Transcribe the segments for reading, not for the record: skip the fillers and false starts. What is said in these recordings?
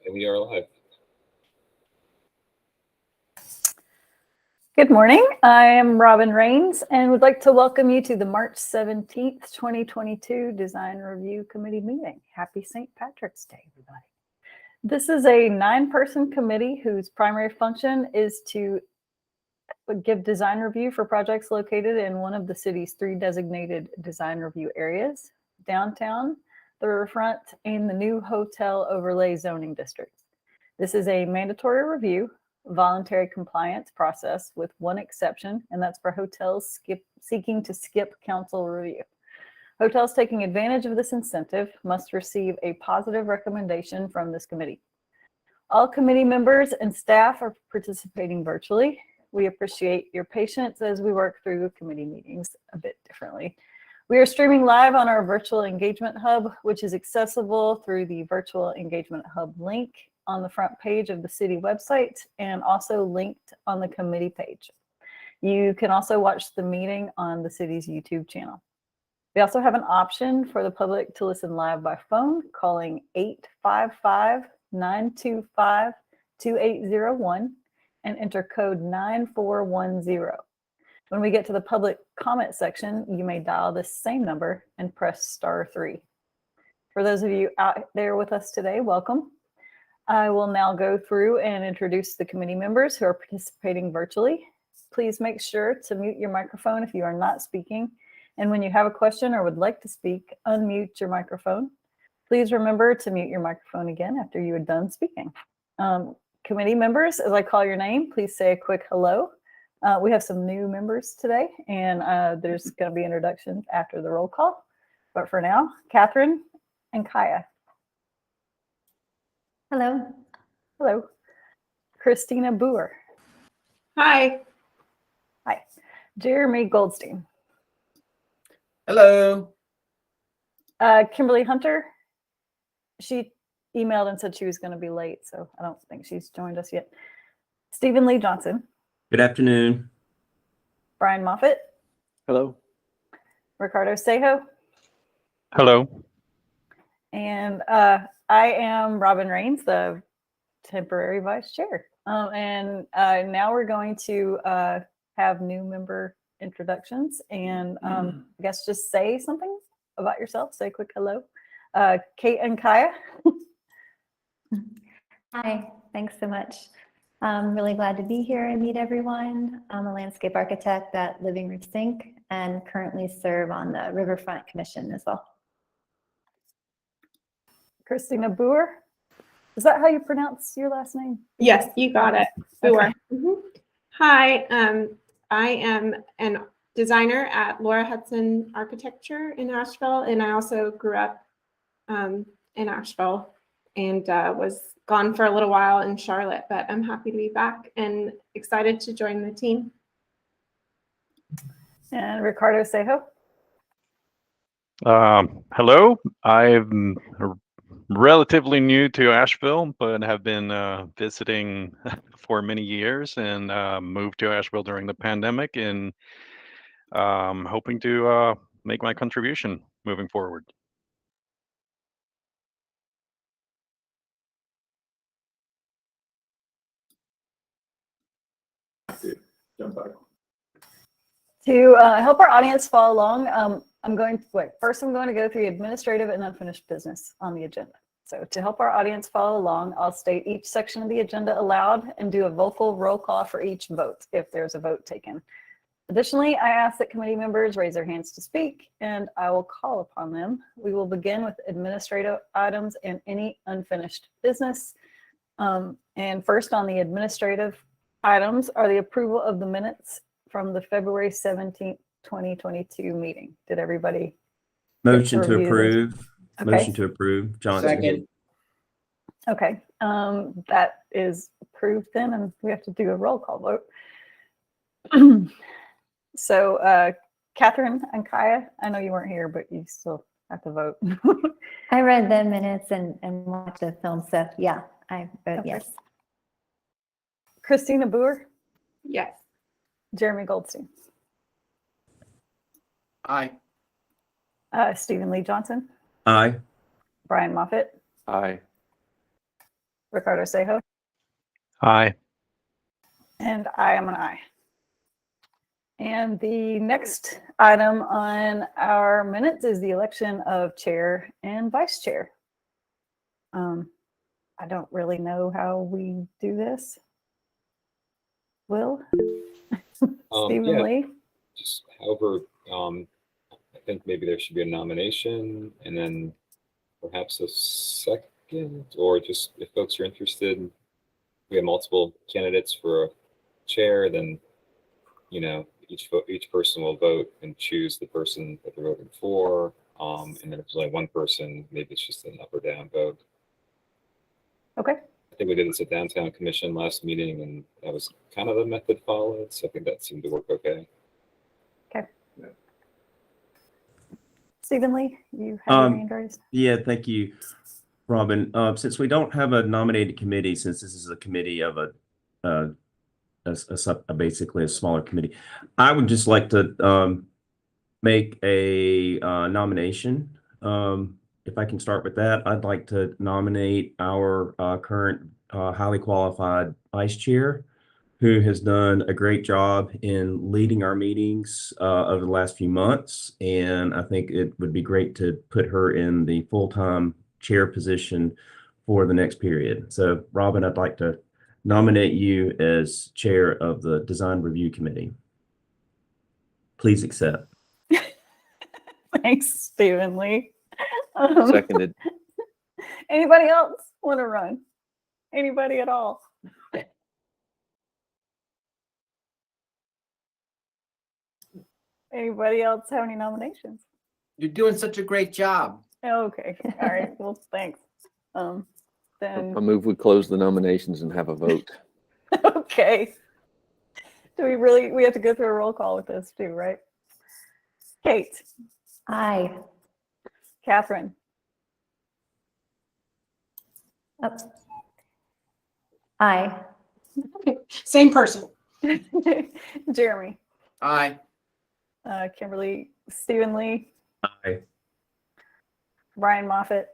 And we are live. Good morning. I am Robin Rains and would like to welcome you to the March 17th, 2022 Design Review Committee meeting. Happy St. Patrick's Day, everybody. This is a 9-person committee whose primary function is to give design review for projects located in one of the city's 3 designated design review areas: downtown, the riverfront, and the new hotel overlay zoning districts. This is a mandatory review, voluntary compliance process with one exception, and that's for hotels seeking to skip council review. Hotels taking advantage of this incentive must receive a positive recommendation from this committee. All committee members and staff are participating virtually. We appreciate your patience as we work through committee meetings a bit differently. We are streaming live on our virtual engagement hub, which is accessible through the virtual engagement hub link on the front page of the city website and also linked on the committee page. You can also watch the meeting on the city's YouTube channel. We also have an option for the public to listen live by phone, calling 855-925-2801 and enter code 9410. When we get to the public comment section, you may dial this same number and press *3. For those of you out there with us today, welcome. I will now go through and introduce the committee members who are participating virtually. Please make sure to mute your microphone if you are not speaking. And when you have a question or would like to speak, unmute your microphone. Please remember to mute your microphone again after you are done speaking. Committee members, as I call your name, please say a quick hello. We have some new members today, and there's going to be introductions after the roll call. But for now, Catherine and Kaya. Hello. Hello. Christina Boer. Hi. Hi. Jeremy Goldstein. Hello. Kimberly Hunter. She emailed and said she was going to be late, so I don't think she's joined us yet. Stephen Lee Johnson. Good afternoon. Brian Moffitt. Hello. Ricardo Sejo. Hello. And I am Robin Rains, the temporary vice chair. And now we're going to have new member introductions. And I guess just say something about yourself. Say a quick hello. Kate and Kaya. Hi, thanks so much. I'm really glad to be here and meet everyone. I'm a landscape architect at Living Roots Inc. and currently serve on the Riverfront Commission as well. Christina Boer. Is that how you pronounce your last name? Yes, you got it. Okay. Hi, I am a designer at Laura Hudson Architecture in Asheville, and I also grew up in Asheville and was gone for a little while in Charlotte, but I'm happy to be back and excited to join the team. And Ricardo Sejo. Hello. I'm relatively new to Asheville, but have been visiting for many years and moved to Asheville during the pandemic and hoping to make my contribution moving forward. To help our audience follow along, first I'm going to go through administrative and unfinished business on the agenda. So to help our audience follow along, I'll state each section of the agenda aloud and do a vocal roll call for each vote if there's a vote taken. Additionally, I ask that committee members raise their hands to speak, and I will call upon them. We will begin with administrative items and any unfinished business. And first on the administrative items are the approval of the minutes from the February 17th, 2022 meeting. Did everybody? Motion to approve. Okay. Motion to approve. Johnson. Second. Okay, that is approved then, and we have to do a roll call vote. So, Catherine and Kaya, I know you weren't here, but you still have to vote. I read the minutes and watched the film, so yeah, I vote Okay. yes. Christina Boer, Yes. Jeremy Goldstein, Aye. Stephen Lee Johnson, Aye. Brian Moffitt, Aye. Ricardo Sejo, Aye. and I am an aye. And the next item on our minutes is the election of chair and vice chair. I don't really know how we do this. Will? Stephen Yeah, Lee? just however, I think maybe there should be a nomination and then perhaps a second, or just if folks are interested, we have multiple candidates for a chair, then, you know, each person will vote and choose the person that they're voting for. And then if there's only one person, maybe it's just an up or down vote. Okay. I think we did this at Downtown Commission last meeting, and that was kind of the method followed. So I think that seemed to work okay. Okay. Stephen Lee, you have your hand raised. Yeah, thank you, Robin. Since we don't have a nominated committee, since this is a committee of basically a smaller committee, I would just like to make a nomination. If I can start with that, I'd like to nominate our current highly qualified vice chair, who has done a great job in leading our meetings over the last few months. And I think it would be great to put her in the full-time chair position for the next period. So, Robin, I'd like to nominate you as chair of the Design Review Committee. Please accept. Thanks, Stephen Lee. Seconded. Anybody else want to run? Anybody at all? Anybody else have any nominations? You're doing such a great job. Okay. All right. Well, thanks. Then I move we close the nominations and have a vote. okay. Do we have to go through a roll call with this too, right? Kate, Aye. Catherine, Oh. Aye. Same person. Jeremy, Aye. Kimberly, Stephen Lee, Aye. Brian Moffitt.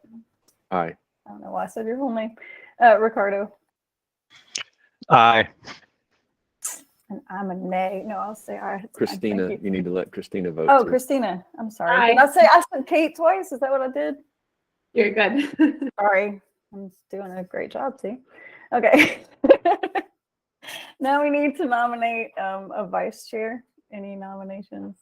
Aye. I don't know why I said your whole name. Ricardo, Aye. and I'm a nay. No, I'll say aye. It's fine. Christina, Thank you need to let Christina vote. Oh, too. Christina. I'm sorry. Aye. Did I said Kate twice? Is that what I did? You're good. Sorry. I'm doing a great job, see? Okay. Now we need to nominate a vice chair. Any nominations?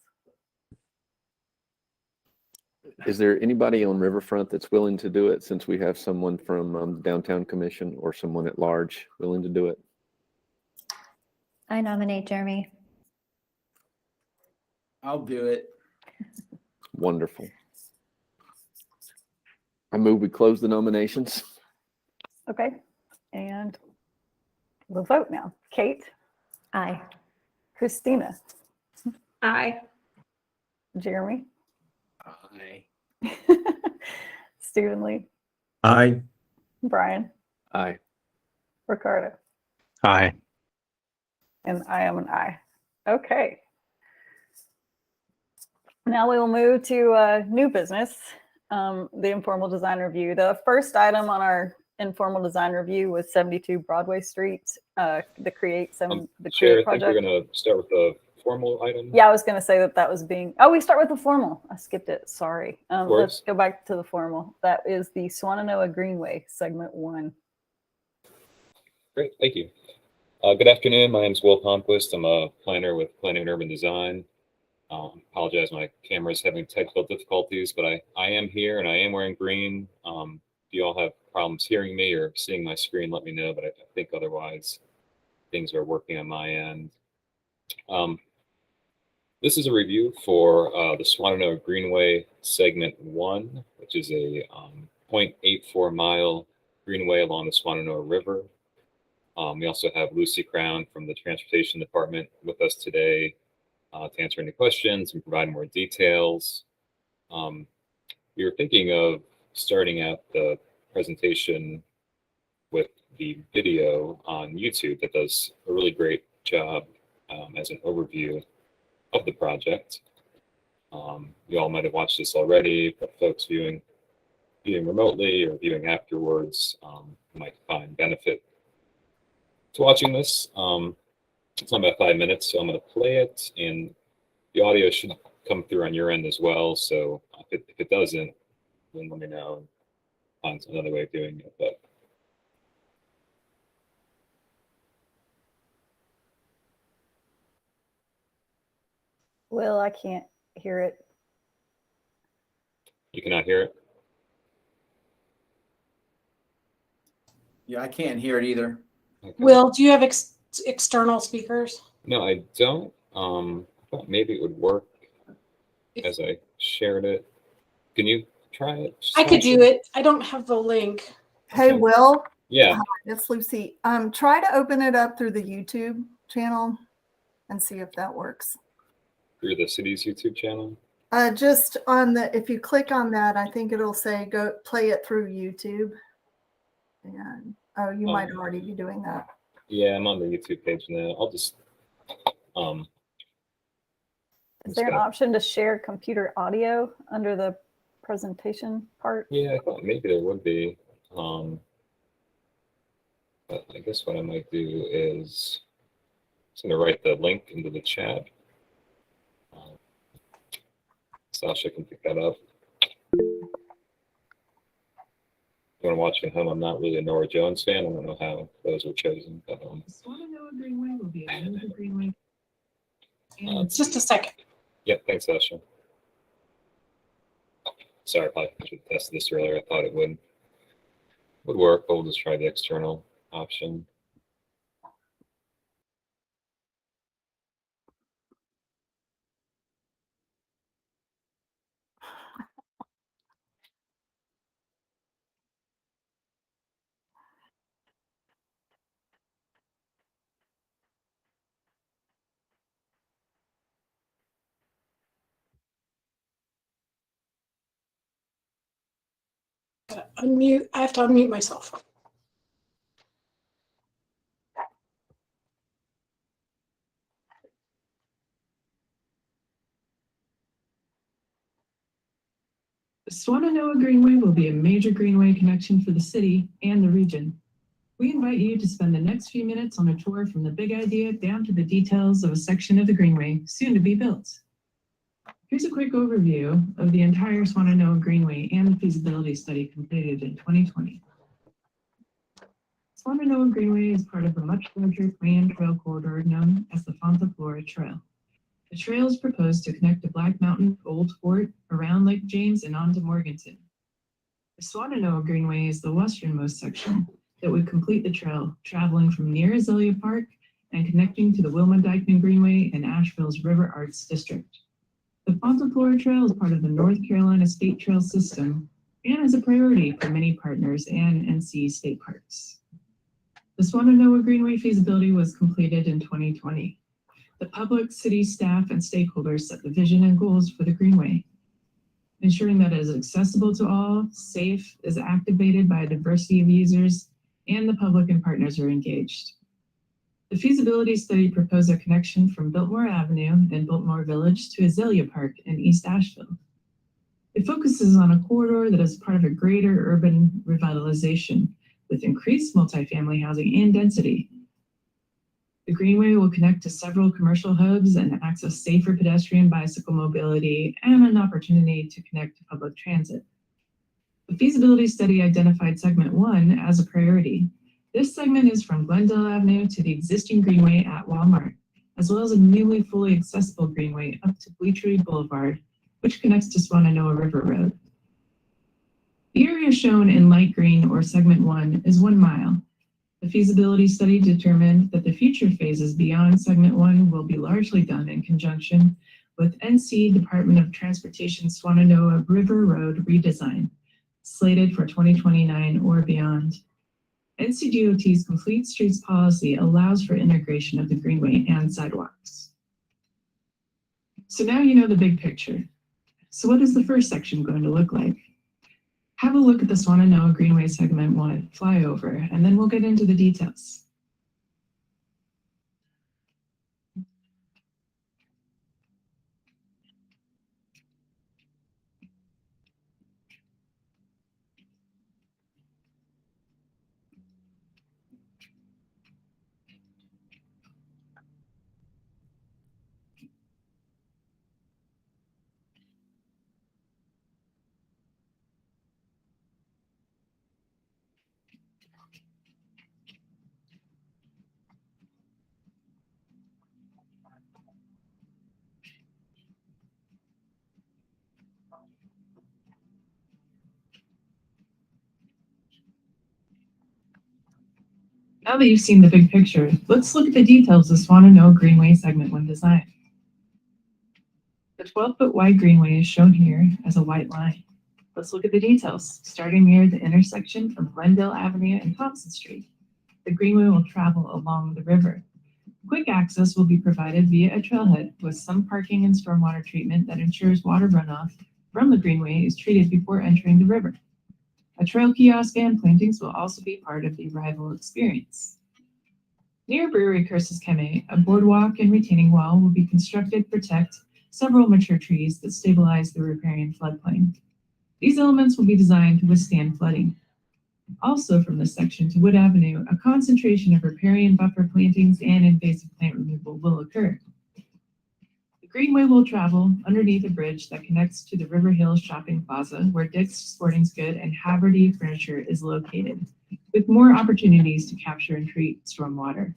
Is there anybody on Riverfront that's willing to do it, since we have someone from Downtown Commission or someone at large willing to do it? I nominate Jeremy. I'll do it. Wonderful. I move we close the nominations. Okay. And we'll vote now. Kate, Aye. Christina, Aye. Jeremy, Aye. Stephen Lee, Aye. Brian, Aye. Ricardo, Aye. and I am an aye. Okay. Now we will move to new business, the informal design review. The first item on our informal design review was 72 Broadway Street, the Create Chair, Create I think we're project. going to start with the formal item. Yeah, I was going to say that was being, oh, we start with the formal. I skipped it. Sorry. Let's course. go back to the formal. That is the Swannanoa Greenway, segment 1. Great, thank you. Good afternoon. My name is Will Palmquist. I'm a planner with Planning and Urban Design. Apologize, my camera is having technical difficulties, but I am here and I am wearing green. If you all have problems hearing me or seeing my screen, let me know, but I think otherwise things are working on my end. This is a review for the Swannanoa Greenway segment 1, which is a 0.84 mile greenway along the Swannanoa River. We also have Lucy Crown from the Transportation Department with us today to answer any questions and provide more details. We were thinking of starting out the presentation with the video on YouTube that does a really great job as an overview of the project. You all might have watched this already, but folks viewing viewing remotely or viewing afterwards might find benefit to watching this. It's on about 5 minutes, so I'm going to play it, and the audio should come through on your end as well. So if it doesn't, then let me know and find another way of doing it. But Will, I can't hear it. you cannot hear it. Yeah, I can't hear it either. Okay. Will, do you have external speakers? No, I don't. I thought maybe it would work as I shared it. Can you try it? I could Sasha? do it. I don't have the link. Hey, Okay. Will, Yeah. it's Lucy. Try to open it up through the YouTube channel and see if that works. Through the city's YouTube channel. Just on the, if you click on that, I think it'll say go play it through YouTube. And oh, you might already be doing that. Yeah, I'm on the YouTube page now. I'll just Is there an option to share computer audio under the presentation part? yeah, I thought maybe there would be. But I guess what I might do is I'm going to write the link into the chat. Sasha can pick that up. You want to watch at home? I'm not really a Nora Jones fan. I don't know how those were chosen. But, Swannanoa Greenway will be a major greenway. Just a second. Yep, thanks, Sasha. Sorry, I should have tested this earlier. I thought it would work, but we'll just try the external option. Unmute. I have to unmute myself. The Swannanoa Greenway will be a major greenway connection for the city and the region. We invite you to spend the next few minutes on a tour from the big idea down to the details of a section of the greenway soon to be built. Here's a quick overview of the entire Swannanoa Greenway and the feasibility study completed in 2020. Swannanoa Greenway is part of a much larger planned trail corridor known as the Fonta Flora Trail. The trail is proposed to connect the Black Mountain Old Fort around Lake James and on to Morganton. The Swannanoa Greenway is the westernmost section that would complete the trail, traveling from near Azalea Park and connecting to the Wilma Dykeman Greenway and Asheville's River Arts District. The Fonta Flora Trail is part of the North Carolina State Trail System and is a priority for many partners and NC state parks. The Swannanoa Greenway feasibility was completed in 2020. The public, city staff, and stakeholders set the vision and goals for the Greenway, ensuring that it is accessible to all, safe, is activated by a diversity of users, and the public and partners are engaged. The feasibility study proposed a connection from Biltmore Avenue in Biltmore Village to Azalea Park in East Asheville. It focuses on a corridor that is part of a greater urban revitalization with increased multifamily housing and density. The Greenway will connect to several commercial hubs and access safer pedestrian bicycle mobility and an opportunity to connect to public transit. The feasibility study identified segment 1 as a priority. This segment is from Glendale Avenue to the existing Greenway at Walmart, as well as a newly fully accessible Greenway up to Bleachery Boulevard, which connects to Swannanoa River Road. The area shown in light green, or segment 1, is 1 mile. The feasibility study determined that the future phases beyond segment 1 will be largely done in conjunction with NC Department of Transportation Swannanoa River Road redesign, slated for 2029 or beyond. NCDOT's Complete Streets policy allows for integration of the Greenway and sidewalks. So now you know the big picture. So what is the first section going to look like? Have a look at the Swannanoa Greenway segment 1 flyover, and then we'll get into the details. Now that you've seen the big picture, let's look at the details of Swannanoa Greenway Segment 1 design. The 12-foot wide greenway is shown here as a white line. Let's look at the details. Starting near the intersection of Glendale Avenue and Thompson Street, the greenway will travel along the river. Quick access will be provided via a trailhead with some parking and stormwater treatment that ensures water runoff from the greenway is treated before entering the river. A trail kiosk and plantings will also be part of the arrival experience. Near Brewery Cursus Keme, a boardwalk and retaining wall will be constructed to protect several mature trees that stabilize the riparian floodplain. These elements will be designed to withstand flooding. Also from this section to Wood Avenue, a concentration of riparian buffer plantings and invasive plant removal will occur. The greenway will travel underneath a bridge that connects to the River Hills Shopping Plaza, where Dick's Sporting Goods and Haverty Furniture is located, with more opportunities to capture and treat stormwater.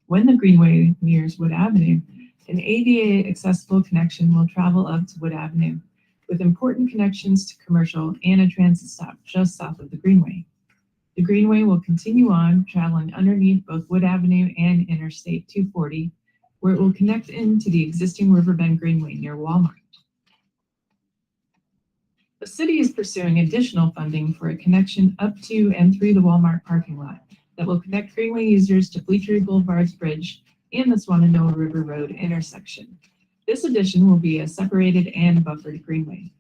When the greenway nears Wood Avenue, an ADA accessible connection will travel up to Wood Avenue, with important connections to commercial and a transit stop just south of the greenway. The greenway will continue on, traveling underneath both Wood Avenue and Interstate 240, where it will connect into the existing Riverbend Greenway near Walmart. The city is pursuing additional funding for a connection up to and through the Walmart parking lot that will connect Greenway users to Bleachery Boulevard's bridge and the Swannanoa River Road intersection. This addition will be a separated and buffered greenway.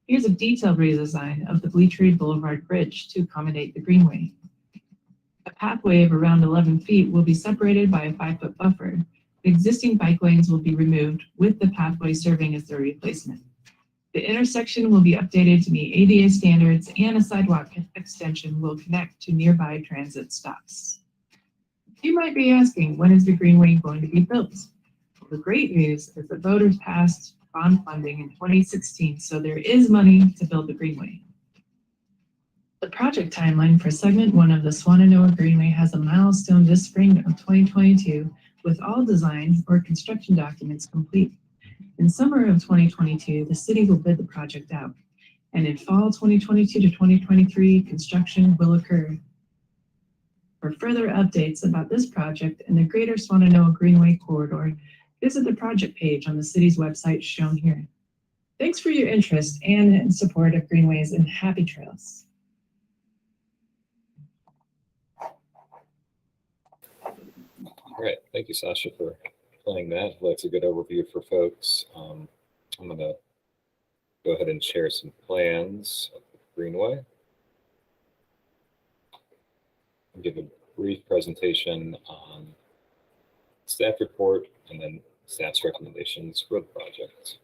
Here's a detailed redesign of the Bleachery Boulevard Bridge to accommodate the greenway. A pathway of around 11 feet will be separated by a 5-foot buffer. The existing bike lanes will be removed, with the pathway serving as the replacement. The intersection will be updated to meet ADA standards, and a sidewalk extension will connect to nearby transit stops. You might be asking, when is the greenway going to be built? The great news is that voters passed bond funding in 2016, so there is money to build the greenway. The project timeline for segment 1 of the Swannanoa Greenway has a milestone this spring of 2022, with all design or construction documents complete. In summer of 2022, the city will bid the project out, and in fall 2022 to 2023, construction will occur. For further updates about this project and the greater Swannanoa Greenway corridor, visit the project page on the city's website shown here. Thanks for your interest and support of Greenways, and happy trails. All right, thank you, Sasha, for playing that. That's a good overview for folks. I'm gonna go ahead and share some plans of the Greenway. I'll give a brief presentation on staff report and then staff's recommendations for the project.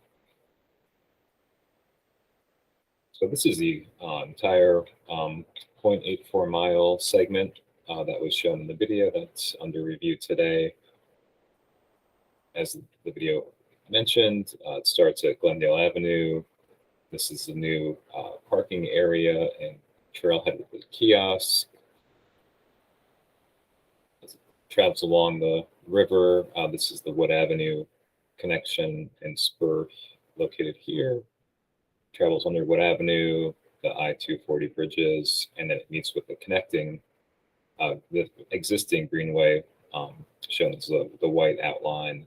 So this is the entire 0.84 mile segment that was shown in the video that's under review today. As the video mentioned, it starts at Glendale Avenue. This is the new parking area and trailhead with the kiosk. It travels along the river. This is the Wood Avenue connection and spur located here. Travels under Wood Avenue, the I-240 bridges, and then it meets with the connecting, the existing greenway, shown as the white outline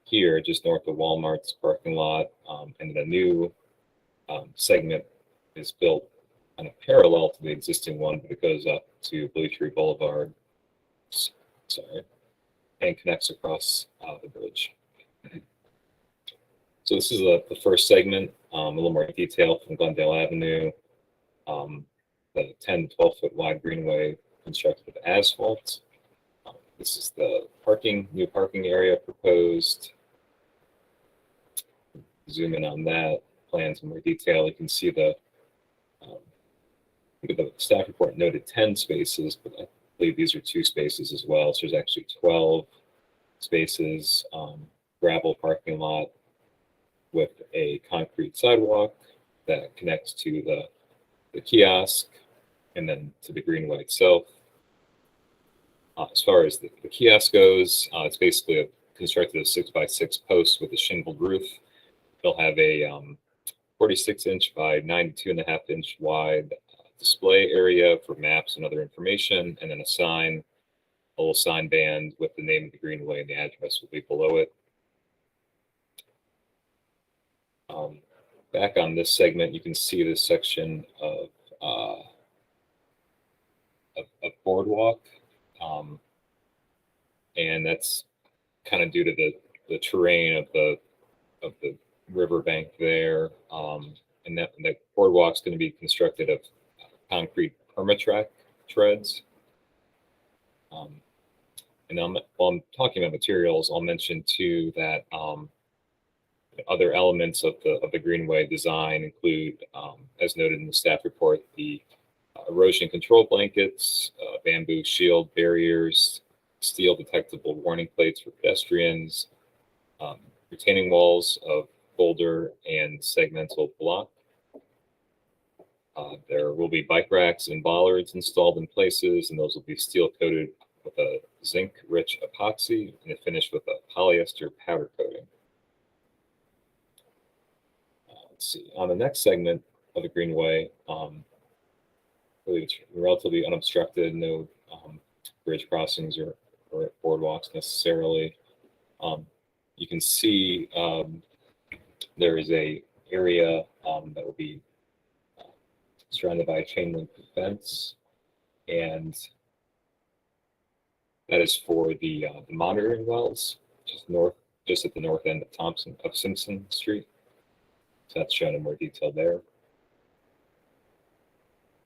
here, just north of Walmart's parking lot. And the new segment is built kind of parallel to the existing one, but it goes up to Bleachery Boulevard, and connects across the bridge. So this is the first segment, a little more detail from Glendale Avenue. The 10 to 12 foot wide greenway constructed with asphalt. This is the new parking area proposed. Zoom in on that, plans in more detail. You can see the staff report noted 10 spaces, but I believe these are 2 spaces as well. So there's actually 12 spaces, gravel parking lot with a concrete sidewalk that connects to the kiosk and then to the greenway itself. As far as the kiosk goes, it's basically constructed of 6x6 posts with a shingled roof. They'll have a 46-inch by 92.5-inch wide display area for maps and other information, and then a little sign band with the name of the greenway and the address will be below it. Back on this segment, you can see this section of Boardwalk, and that's kind of due to the terrain of the riverbank there, and that boardwalk's going to be constructed of concrete permatrack treads. And while I'm talking about materials, I'll mention too that other elements of the greenway design include, as noted in the staff report, the erosion control blankets, bamboo shield barriers, steel detectable warning plates for pedestrians, retaining walls of boulder and segmental block. There will be bike racks and bollards installed in places, and those will be steel coated with a zinc-rich epoxy and finished with a polyester powder coating. Let's see. On the next segment of the greenway, I believe it's relatively unobstructed, no bridge crossings or boardwalks necessarily. You can see there is a area that will be surrounded by a chain link fence, and that is for the monitoring wells, just at the north end of Simpson Street. So that's shown in more detail there.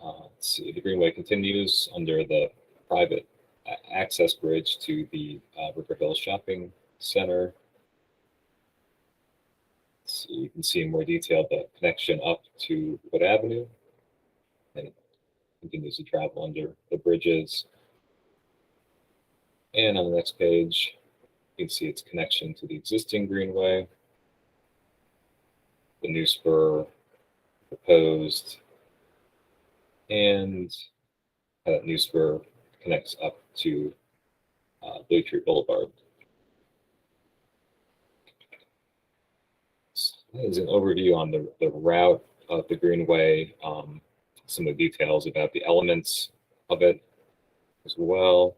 Let's see, the greenway continues under the private access bridge to the River Hill Shopping Center. So you can see in more detail the connection up to Wood Avenue, and it continues to travel under the bridges. And on the next page, you can see its connection to the existing greenway, the new spur proposed, and how that new spur connects up to Blue Tree Boulevard. So that is an overview on the route of the greenway, some of the details about the elements of it as well.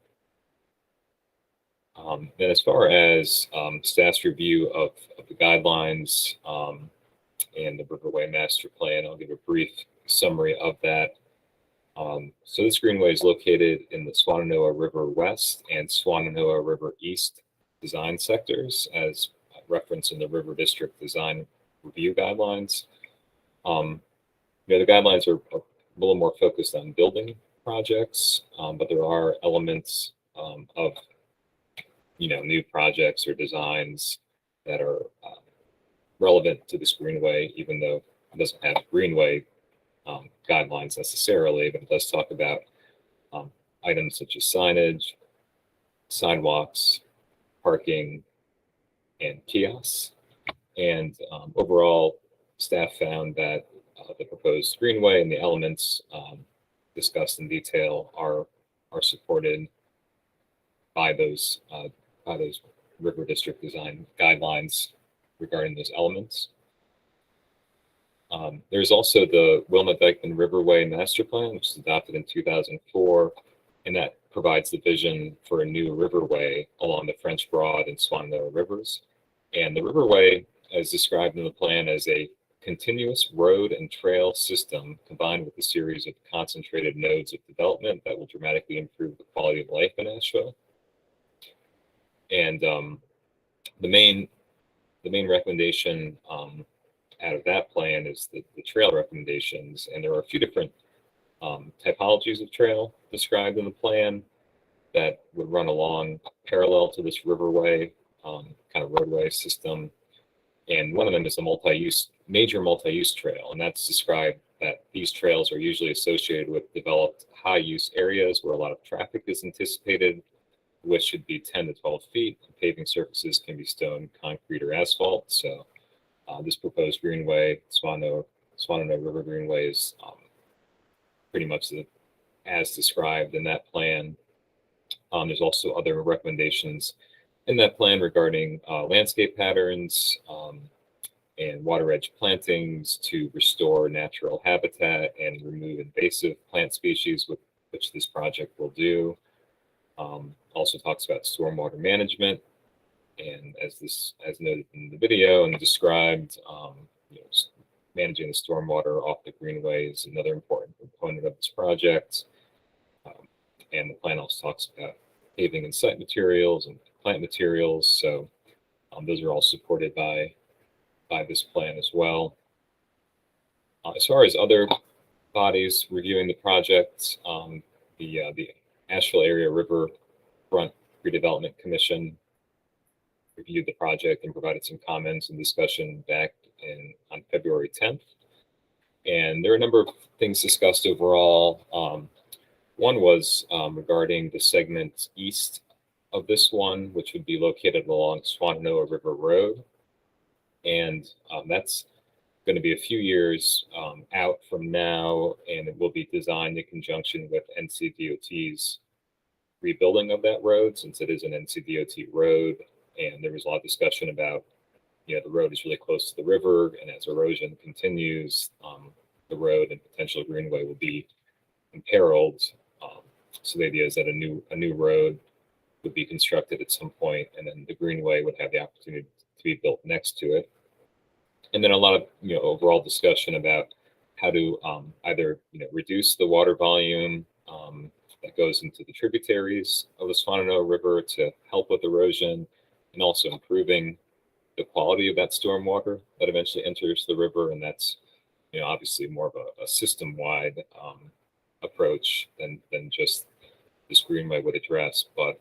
Then as far as staff's review of the guidelines and the Riverway Master Plan, I'll give a brief summary of that. So this greenway is located in the Swannanoa River West and Swannanoa River East design sectors, as referenced in the River District Design Review Guidelines. The guidelines are a little more focused on building projects, but there are elements of new projects or designs that are relevant to this greenway, even though it doesn't have greenway guidelines necessarily, but it does talk about items such as signage, sidewalks, parking, and kiosks. And overall, staff found that the proposed greenway and the elements discussed in detail are supported by those River District Design Guidelines regarding those elements. There's also the Wilmot-Dykeman Riverway Master Plan, which was adopted in 2004, and that provides the vision for a new riverway along the French Broad and Swannanoa rivers. And the riverway is described in the plan as a continuous road and trail system combined with a series of concentrated nodes of development that will dramatically improve the quality of life in Asheville. And the main recommendation out of that plan is the trail recommendations, and there are a few different typologies of trail described in the plan that would run along parallel to this riverway kind of roadway system. And one of them is a major multi-use trail, and that's described that these trails are usually associated with developed high-use areas where a lot of traffic is anticipated, which should be 10 to 12 feet. Paving surfaces can be stone, concrete, or asphalt. So this proposed greenway, Swannanoa River Greenway, is pretty much as described in that plan. There's also other recommendations in that plan regarding landscape patterns and and water edge plantings to restore natural habitat and remove invasive plant species, which this project will do. Also talks about stormwater management, and as noted in the video and described, managing the stormwater off the greenway is another important component of this project. And the plan also talks about paving and site materials and plant materials. So those are all supported by this plan as well. As far as other bodies reviewing the project, the Asheville Area Riverfront Redevelopment Commission reviewed the project and provided some comments and discussion back on February 10th. And there are a number of things discussed overall. One was regarding the segment east of this one, which would be located along Swannanoa River Road. And that's going to be a few years out from now, and it will be designed in conjunction with NCDOT's rebuilding of that road, since it is an NCDOT road. And there was a lot of discussion about, the road is really close to the river, and as erosion continues, the road and potential greenway will be imperiled. So the idea is that a new road would be constructed at some point, and then the greenway would have the opportunity to be built next to it. And then a lot of overall discussion about how to either reduce the water volume that goes into the tributaries of the Swannanoa River to help with erosion, and also improving the quality of that stormwater that eventually enters the river. And that's obviously more of a system-wide approach than just this greenway would address, but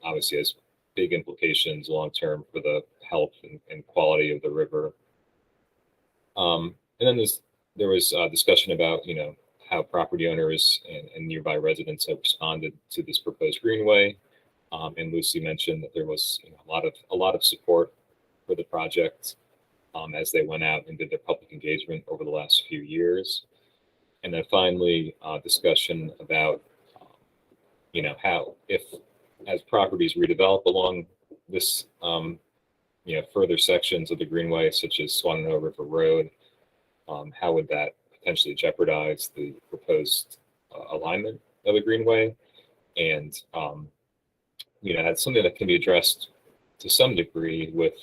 obviously has big implications long-term for the health and quality of the river. And then there was discussion about how property owners and nearby residents have responded to this proposed greenway. And Lucy mentioned that there was a lot of support for the project as they went out and did their public engagement over the last few years. And then finally, discussion about how, if as properties redevelop along this further sections of the greenway, such as Swannanoa River Road, how would that potentially jeopardize the proposed alignment of the greenway? And that's something that can be addressed to some degree with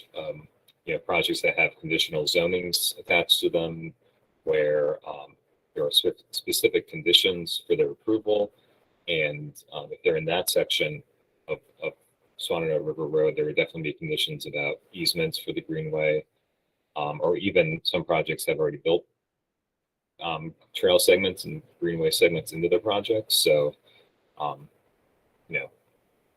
projects that have conditional zonings attached to them, where there are specific conditions for their approval. And if they're in that section of Swannanoa River Road, there would definitely be conditions about easements for the greenway, or even some projects have already built trail segments and greenway segments into their projects. So,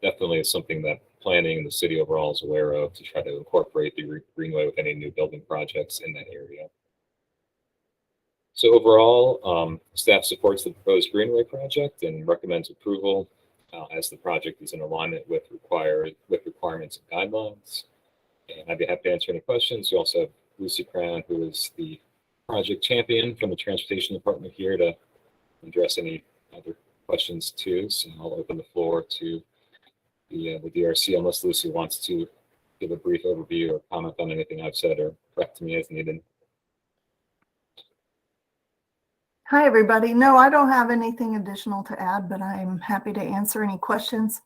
definitely is something that planning and the city overall is aware of, to try to incorporate the greenway with any new building projects in that area. So overall, staff supports the proposed greenway project and recommends approval as the project is in alignment with requirements and guidelines. And I'd be happy to answer any questions. We also have Lucy Crown, who is the project champion from the Transportation Department, here to address any other questions too. So I'll open the floor to the DRC, unless Lucy wants to give a brief overview or comment on anything I've said, or correct me as needed. Hi, everybody. No, I don't have anything additional to add, but I'm happy to answer any questions.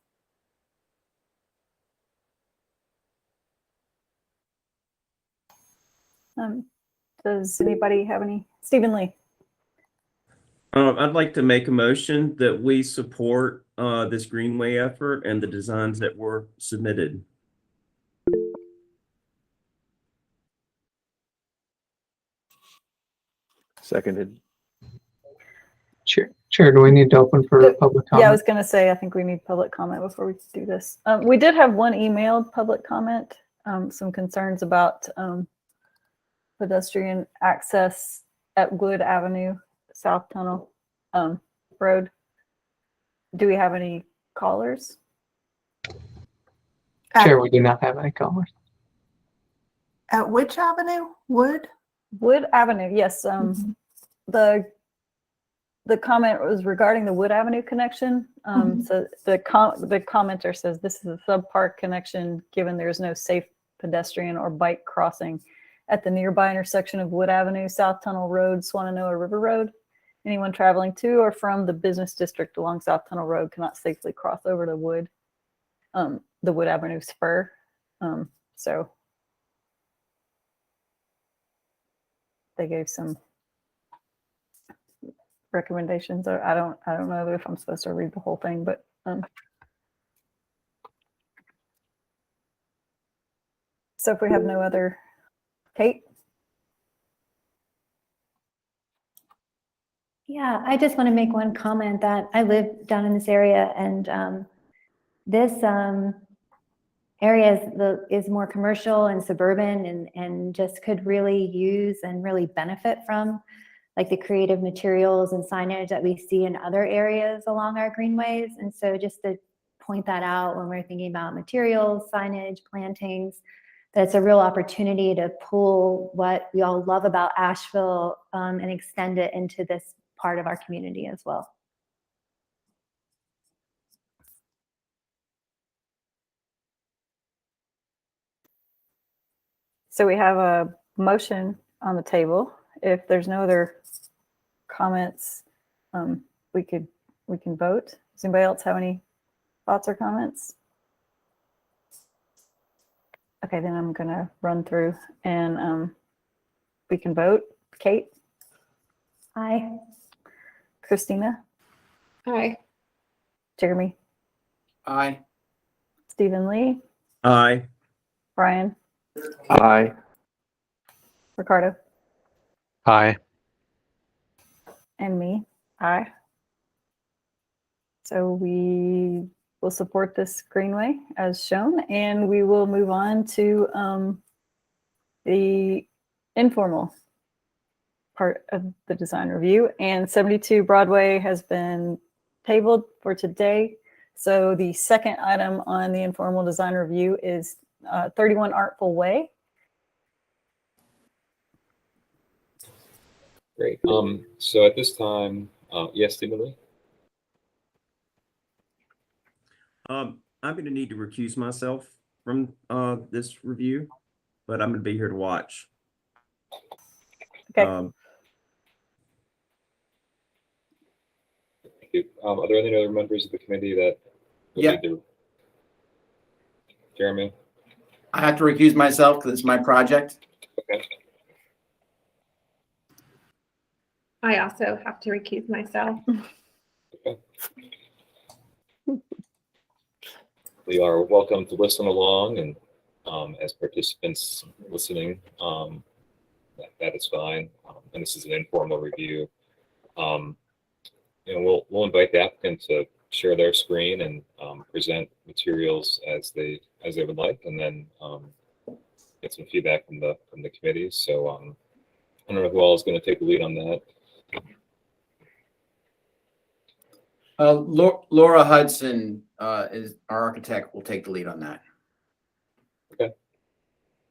Does anybody have any? Stephen Lee. I'd like to make a motion that we support this greenway effort and the designs that were submitted. Seconded. Chair, do we need to open for public comment? Yeah, I was going to say, I think we need public comment before we do this. We did have one emailed public comment, some concerns about pedestrian access at Wood Avenue, South Tunnel Road. Do we have any callers? Chair, we do not have any callers. At which avenue? Wood? Wood Avenue, yes. The comment was regarding the Wood Avenue connection. So the commenter says this is a subpar connection, given there's no safe pedestrian or bike crossing at the nearby intersection of Wood Avenue, South Tunnel Road, Swannanoa River Road. Anyone traveling to or from the business district along South Tunnel Road cannot safely cross over to the Wood Avenue spur. So they gave some recommendations. I don't know if I'm supposed to read the whole thing, but so if we have no other, Kate? Yeah, I just want to make one comment that I live down in this area, and this area is more commercial and suburban, and just could really use and really benefit from like the creative materials and signage that we see in other areas along our greenways. And so just to point that out when we're thinking about materials, signage, plantings, that it's a real opportunity to pull what we all love about Asheville and extend it into this part of our community as well. So we have a motion on the table. If there's no other comments, we can vote. Does anybody else have any thoughts or comments? Okay, then I'm gonna run through and we can vote. Kate? Aye. Christina? Hi. Jeremy? Aye. Stephen Lee? Aye. Brian? Aye. Ricardo? Hi. And me? Aye. So we will support this greenway as shown, and we will move on to the informal part of the design review. And 72 Broadway has been tabled for today. So the second item on the informal design review is 31 Artful Way. Great. So at this time, yes, Stephen Lee? I'm going to need to recuse myself from this review, but I'm going to be here to watch. Okay. Thank you. Are there any other members of the committee that would Yeah. need to? Jeremy? I have to recuse myself because it's my project. Okay. I also have to recuse myself. Okay. We are welcome to listen along, and as participants listening, that is fine. And this is an informal review. We'll invite the applicant to share their screen and present materials as they would like, and then get some feedback from the committee. So I don't know who all is going to take the lead on that. Laura Hudson is our architect, will take the lead on that. Okay. Do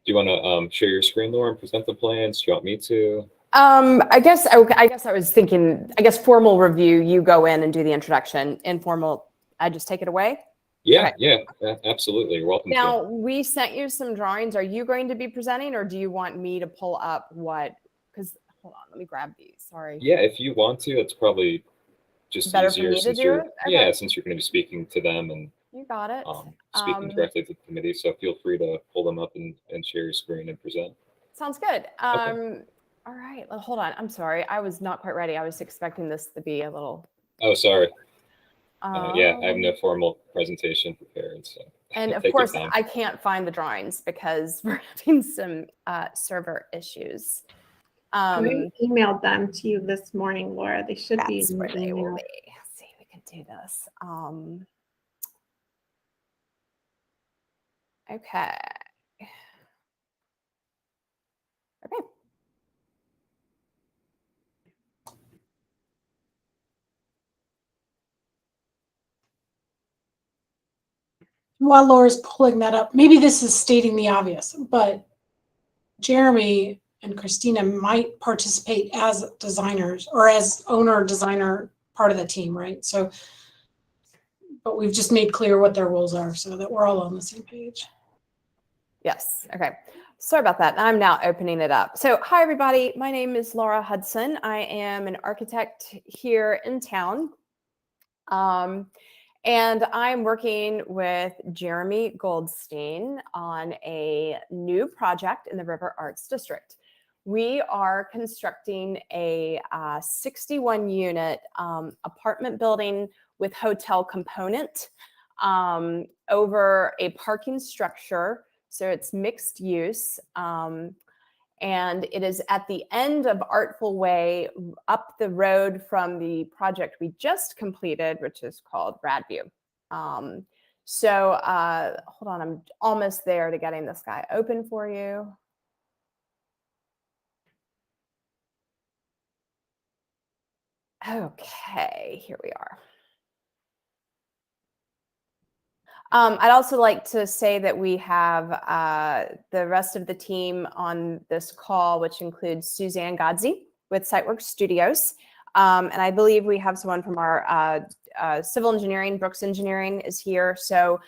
you want to share your screen, Laura, and present the plans? Do you want me to? I guess I was thinking, formal review, you go in and do the introduction. Informal, I just take it away? Yeah, Okay. yeah, absolutely. You're welcome Now, to. we sent you some drawings. Are you going to be presenting, or do you want me to pull up what, because, hold on, let me grab these, sorry. Yeah, if you want to, it's probably just Better for easier me to since do you're, it? Okay. yeah, since you're going to be speaking to them and You got it. speaking directly to the committee. So feel free to pull them up and share your screen and present. Sounds good. Okay. All right, well, hold on. I'm sorry. I was not quite ready. I was expecting this to be a little. Oh, sorry. Yeah, I have no Um, formal presentation prepared. So And of take your course, time. I can't find the drawings because we're having some server issues. I emailed them to you this morning, Laura. They should be. That's in where the they will email. be. Let's see, we can do this. Okay. Okay. While Laura's pulling that up, maybe this is stating the obvious, but Jeremy and Christina might participate as designers or as owner designer part of the team, right? So, but we've just made clear what their roles are so that we're all on the same page. Yes. Okay. Sorry about that. I'm now opening it up. So hi, everybody. My name is Laura Hudson. I am an architect here in town. And I'm working with Jeremy Goldstein on a new project in the River Arts District. We are constructing a 61-unit apartment building with hotel component over a parking structure. So it's mixed use. And it is at the end of Artful Way, up the road from the project we just completed, which is called Radview. Hold on, I'm almost there to getting this guy open for you. Okay, here we are. I'd also like to say that we have the rest of the team on this call, which includes Suzanne Godsey with Siteworks Studios. And I believe we have someone from our civil engineering, Brooks Engineering is here. So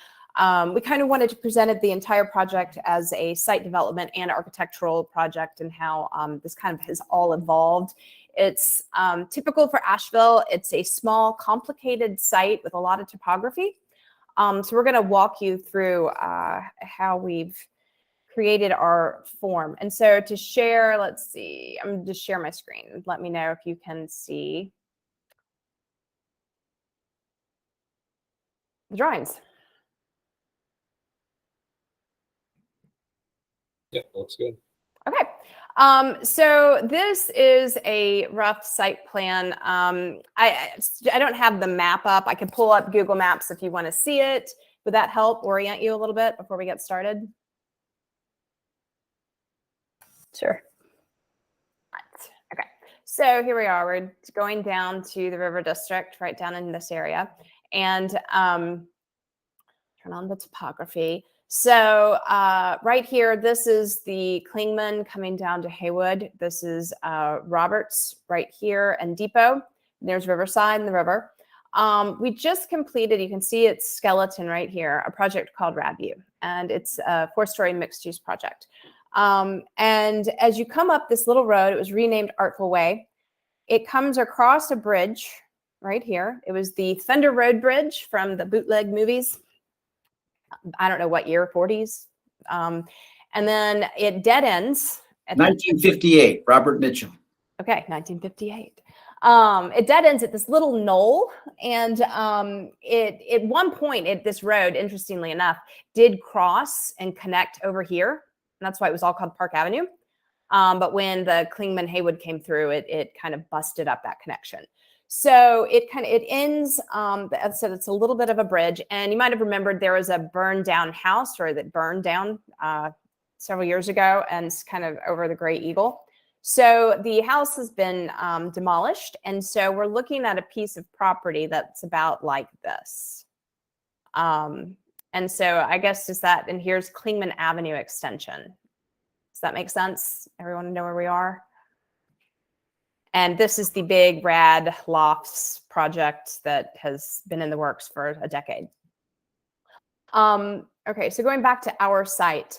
we kind of wanted to present the entire project as a site development and architectural project and how this kind of has all evolved. It's typical for Asheville. It's a small, complicated site with a lot of topography. So we're going to walk you through how we've created our form. And so to share, let's see, I'm going to just share my screen. Let me know if you can see the drawings. Yeah, looks good. Okay. So this is a rough site plan. I don't have the map up. I could pull up Google Maps if you want to see it. Would that help orient you a little bit before we get started? Sure. Right. Okay. So here we are. We're going down to the River District, right down in this area. And turn on the topography. So right here, this is the Klingman coming down to Haywood. This is Roberts right here and Depot. There's Riverside and the river. We just completed, you can see its skeleton right here, a project called Radview. And it's a 4-story mixed use project. And as you come up this little road, it was renamed Artful Way. It comes across a bridge right here. It was the Thunder Road Bridge from the bootleg movies. I don't know what year, 40s. And then it dead ends. At 1958, Robert Mitchum. Okay, 1958. It dead ends at this little knoll. And at one point, this road, interestingly enough, did cross and connect over here. And that's why it was all called Park Avenue. But when the Klingman Haywood came through, it kind of busted up that connection. So it ends, so it's a little bit of a bridge. And you might have remembered there was a burned down house that burned down several years ago and it's kind of over the Gray Eagle. So the house has been demolished. And so we're looking at a piece of property that's about like this. And so I guess just that, and here's Klingman Avenue extension. Does that make sense? Everyone know where we are? And this is the big rad lofts project that has been in the works for a decade. Okay, so going back to our site,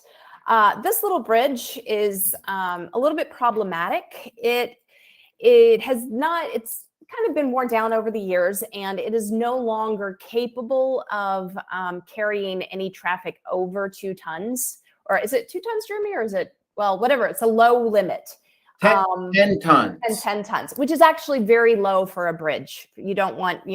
this little bridge is a little bit problematic. It's kind of been worn down over the years, and it is no longer capable of carrying any traffic over 2 tons. Or is it 2 tons, Jeremy, or is it, well, whatever, it's a low limit. 10 tons. And 10 tons, which is actually very low for a bridge. You don't want, we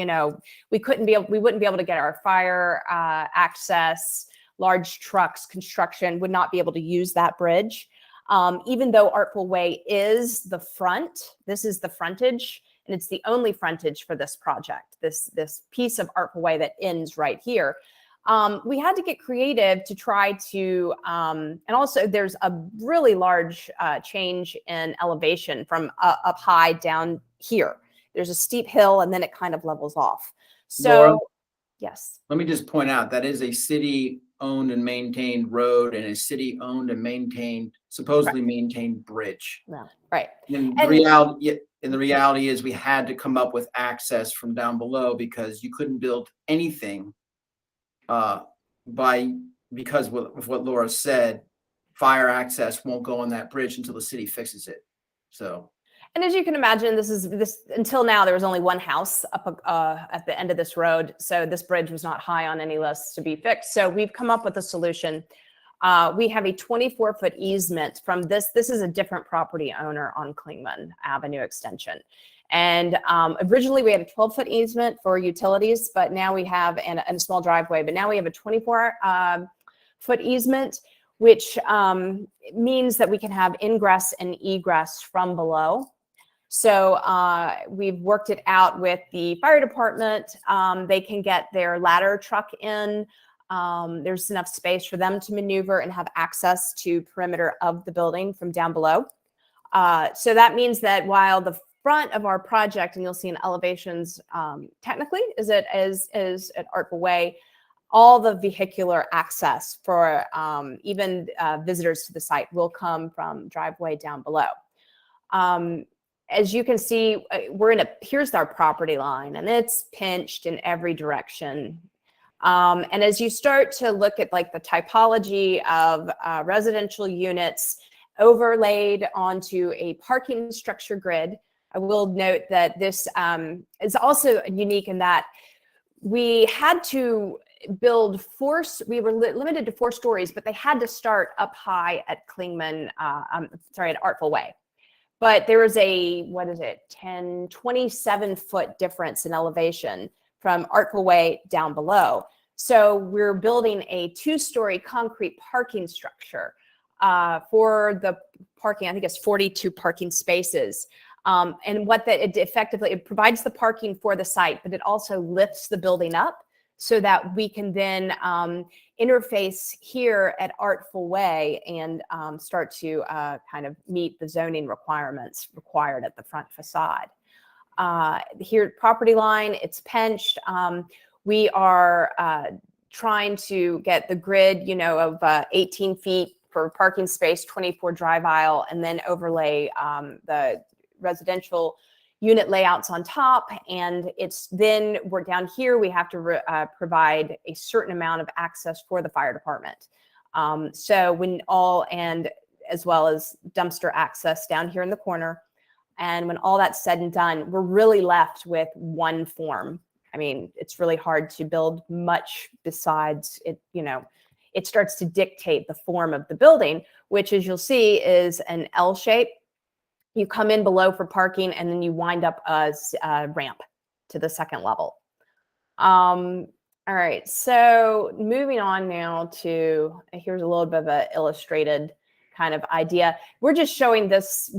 wouldn't be able to get our fire access, large trucks, construction would not be able to use that bridge. Even though Artful Way is the front, this is the frontage, and it's the only frontage for this project, this piece of Artful Way that ends right here. We had to get creative to try to, and also there's a really large change in elevation from up high down here. There's a steep hill and then it kind of levels off. So, Laura, yes. let me just point out that is a city-owned and maintained road and a city-owned and maintained, supposedly maintained bridge. Yeah, right. And the reality is we had to come up with access from down below because you couldn't build anything because of what Laura said, fire access won't go on that bridge until the city fixes it. So. And as you can imagine, this until now, there was only one house up at the end of this road. So this bridge was not high on any lists to be fixed. So we've come up with a solution. We have a 24-foot easement from this. This is a different property owner on Klingman Avenue extension. And originally we had a 12-foot easement for utilities, but now we have, and a small driveway, but now we have a 24-foot easement, which means that we can have ingress and egress from below. So we've worked it out with the fire department. They can get their ladder truck in. There's enough space for them to maneuver and have access to perimeter of the building from down below. So that means that while the front of our project, and you'll see in elevations, technically is at Artful Way, all the vehicular access for even visitors to the site will come from driveway down below. As you can see, here's our property line, and it's pinched in every direction. And as you start to look at like the typology of residential units overlaid onto a parking structure grid, I will note that this is also unique in that we had to build we were limited to 4 stories, but they had to start up high at Klingman, at Artful Way. But there was a, 27-foot difference in elevation from Artful Way down below. So we're building a 2-story concrete parking structure for the parking. I think it's 42 parking spaces. And what it provides the parking for the site, but it also lifts the building up so that we can then interface here at Artful Way and start to kind of meet the zoning requirements required at the front facade. Here, property line, it's pinched. We are trying to get the grid, of 18 feet for parking space, 24 drive aisle, and then overlay the residential unit layouts on top. And we're down here, we have to provide a certain amount of access for the fire department. And as well as dumpster access down here in the corner. And when all that's said and done, we're really left with one form. I mean, it's really hard to build much besides it, it starts to dictate the form of the building, which, as you'll see, is an L shape. You come in below for parking, and then you wind up a ramp to the second level. All right, so moving on now to, here's a little bit of an illustrated kind of idea. We're just showing this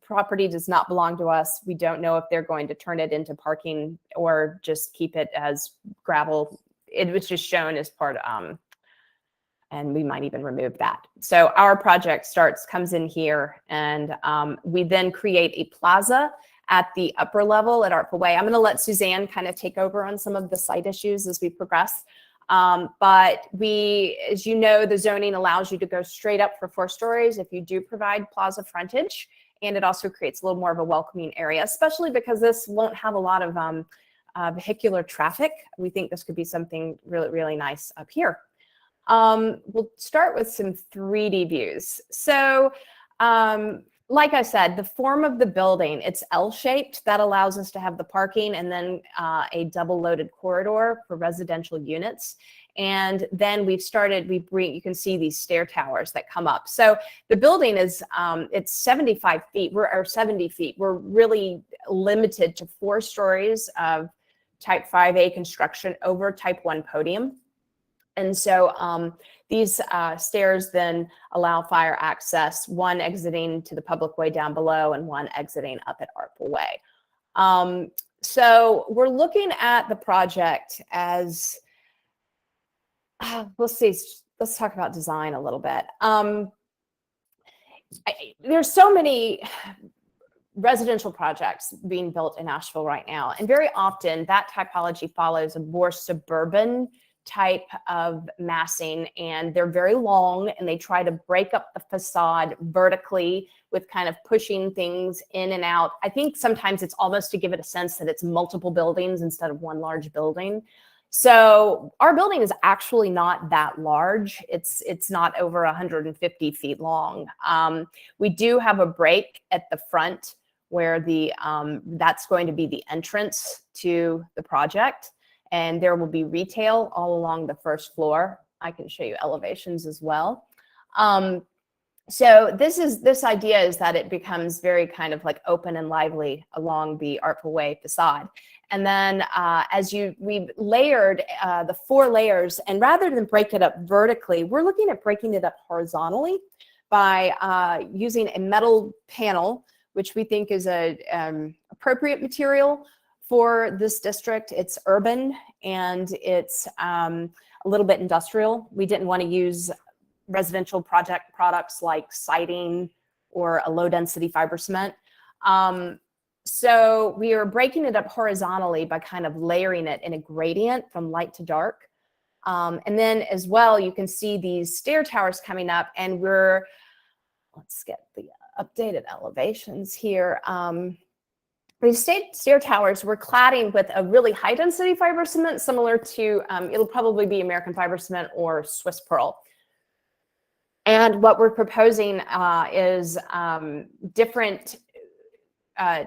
property does not belong to us. We don't know if they're going to turn it into parking or just keep it as gravel. It was just shown as part of, and we might even remove that. So our project comes in here, and we then create a plaza at the upper level at Artful Way. I'm going to let Suzanne kind of take over on some of the site issues as we progress. But as you know, the zoning allows you to go straight up for 4 stories if you do provide plaza frontage. And it also creates a little more of a welcoming area, especially because this won't have a lot of vehicular traffic. We think this could be something really, really nice up here. We'll start with some 3D views. So like I said, the form of the building, it's L-shaped. That allows us to have the parking and then a double loaded corridor for residential units. And then you can see these stair towers that come up. So the building is, it's 75 feet, or 70 feet. We're really limited to 4 stories of type 5A construction over type 1 podium. And so these stairs then allow fire access, one exiting to the public way down below and one exiting up at Artful Way. So we're looking at the project as, let's talk about design a little bit. There's so many residential projects being built in Asheville right now. And very often that typology follows a more suburban type of massing, and they're very long, and they try to break up the facade vertically with kind of pushing things in and out. I think sometimes it's almost to give it a sense that it's multiple buildings instead of one large building. So our building is actually not that large. It's not over 150 feet long. We do have a break at the front where the that's going to be the entrance to the project, and there will be retail all along the first floor. I can show you elevations as well. So this idea is that it becomes very kind of like open and lively along the Artful Way facade. And then we've layered the 4 layers, and rather than break it up vertically, we're looking at breaking it up horizontally by using a metal panel, which we think is a appropriate material for this district. It's urban and it's a little bit industrial. We didn't want to use residential project products like siding or a low density fiber cement. So we are breaking it up horizontally by kind of layering it in a gradient from light to dark. And then as well, you can see these stair towers coming up, and let's get the updated elevations here. These stair towers we're cladding with a really high density fiber cement, similar to, it'll probably be American fiber cement or Swiss pearl. And what we're proposing is different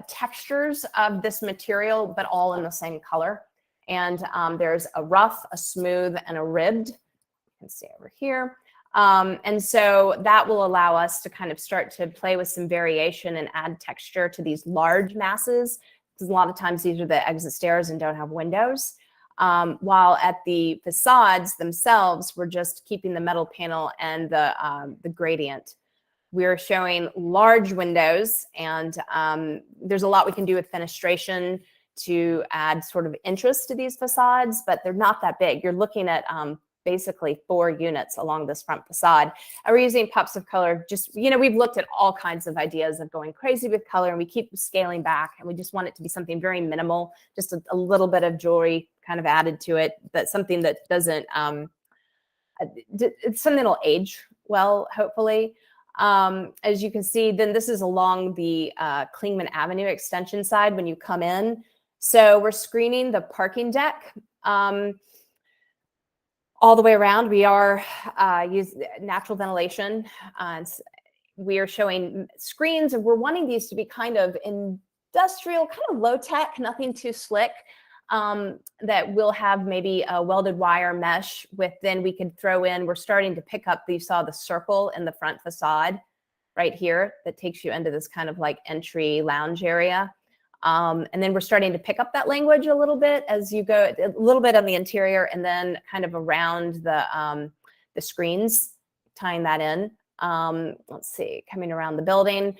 textures of this material, but all in the same color. And there's a rough, a smooth, and a ribbed. You can see over here. And so that will allow us to kind of start to play with some variation and add texture to these large masses, because a lot of times these are the exit stairs and don't have windows. While at the facades themselves, we're just keeping the metal panel and the gradient. We're showing large windows, and there's a lot we can do with fenestration to add sort of interest to these facades, but they're not that big. You're looking at basically 4 units along this front facade. And we're using pops of color. Just, we've looked at all kinds of ideas of going crazy with color, and we keep scaling back, and we just want it to be something very minimal, just a little bit of jewelry kind of added to it, but something that doesn't, it's something that'll age well, hopefully. As you can see, then this is along the Klingman Avenue extension side when you come in. So we're screening the parking deck all the way around. We are using natural ventilation. We are showing screens, and we're wanting these to be kind of industrial, kind of low tech, nothing too slick. That will have maybe a welded wire mesh with, then we could throw in, we're starting to pick up, you saw the circle in the front facade right here that takes you into this kind of like entry lounge area. And then we're starting to pick up that language a little bit as you go, a little bit on the interior, and then kind of around the screens, tying that in. Let's see, coming around the building.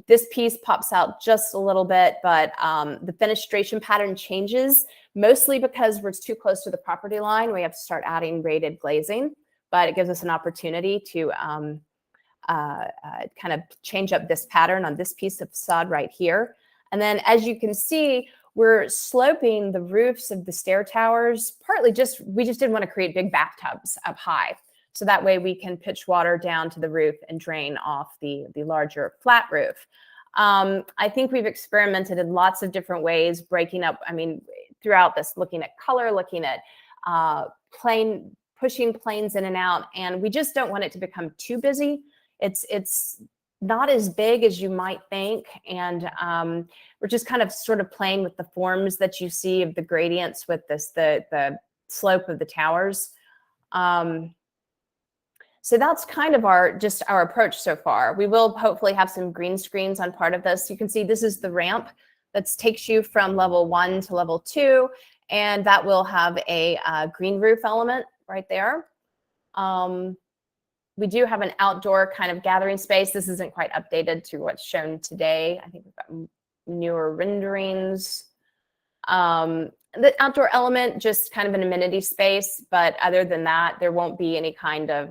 This piece pops out just a little bit, but the fenestration pattern changes, mostly because we're too close to the property line. We have to start adding rated glazing, but it gives us an opportunity to kind of change up this pattern on this piece of facade right here. And then as you can see, we're sloping the roofs of the stair towers, partly we just didn't want to create big bathtubs up high. So that way we can pitch water down to the roof and drain off the larger flat roof. I think we've experimented in lots of different ways, breaking up, throughout this, looking at color, looking at pushing planes in and out, and we just don't want it to become too busy. It's not as big as you might think, and we're just kind of sort of playing with the forms that you see of the gradients with the slope of the towers. So that's kind of our approach so far. We will hopefully have some green screens on part of this. You can see this is the ramp that takes you from level 1 to level 2, and that will have a green roof element right there. We do have an outdoor kind of gathering space. This isn't quite updated to what's shown today. I think we've got newer renderings. The outdoor element, just kind of an amenity space, but other than that, there won't be any kind of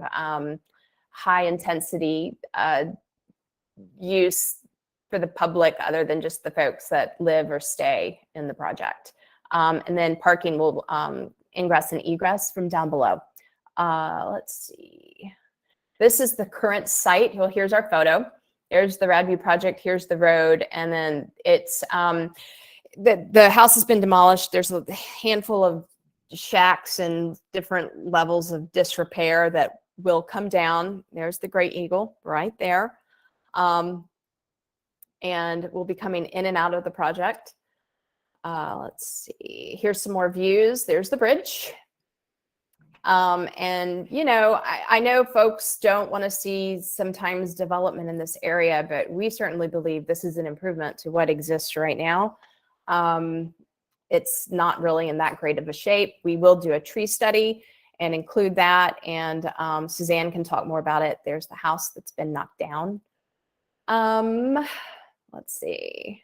high intensity use for the public other than just the folks that live or stay in the project. And then parking will ingress and egress from down below. Let's see. This is the current site. Well, here's our photo. There's the Radview project. Here's the road. And then it's, the house has been demolished. There's a handful of shacks and different levels of disrepair that will come down. There's the Great Eagle right there. And we'll be coming in and out of the project. Let's see, here's some more views. There's the bridge. And, you know, I know folks don't want to see sometimes development in this area, but we certainly believe this is an improvement to what exists right now. It's not really in that great of a shape. We will do a tree study and include that. And Suzanne can talk more about it. There's the house that's been knocked down. Let's see.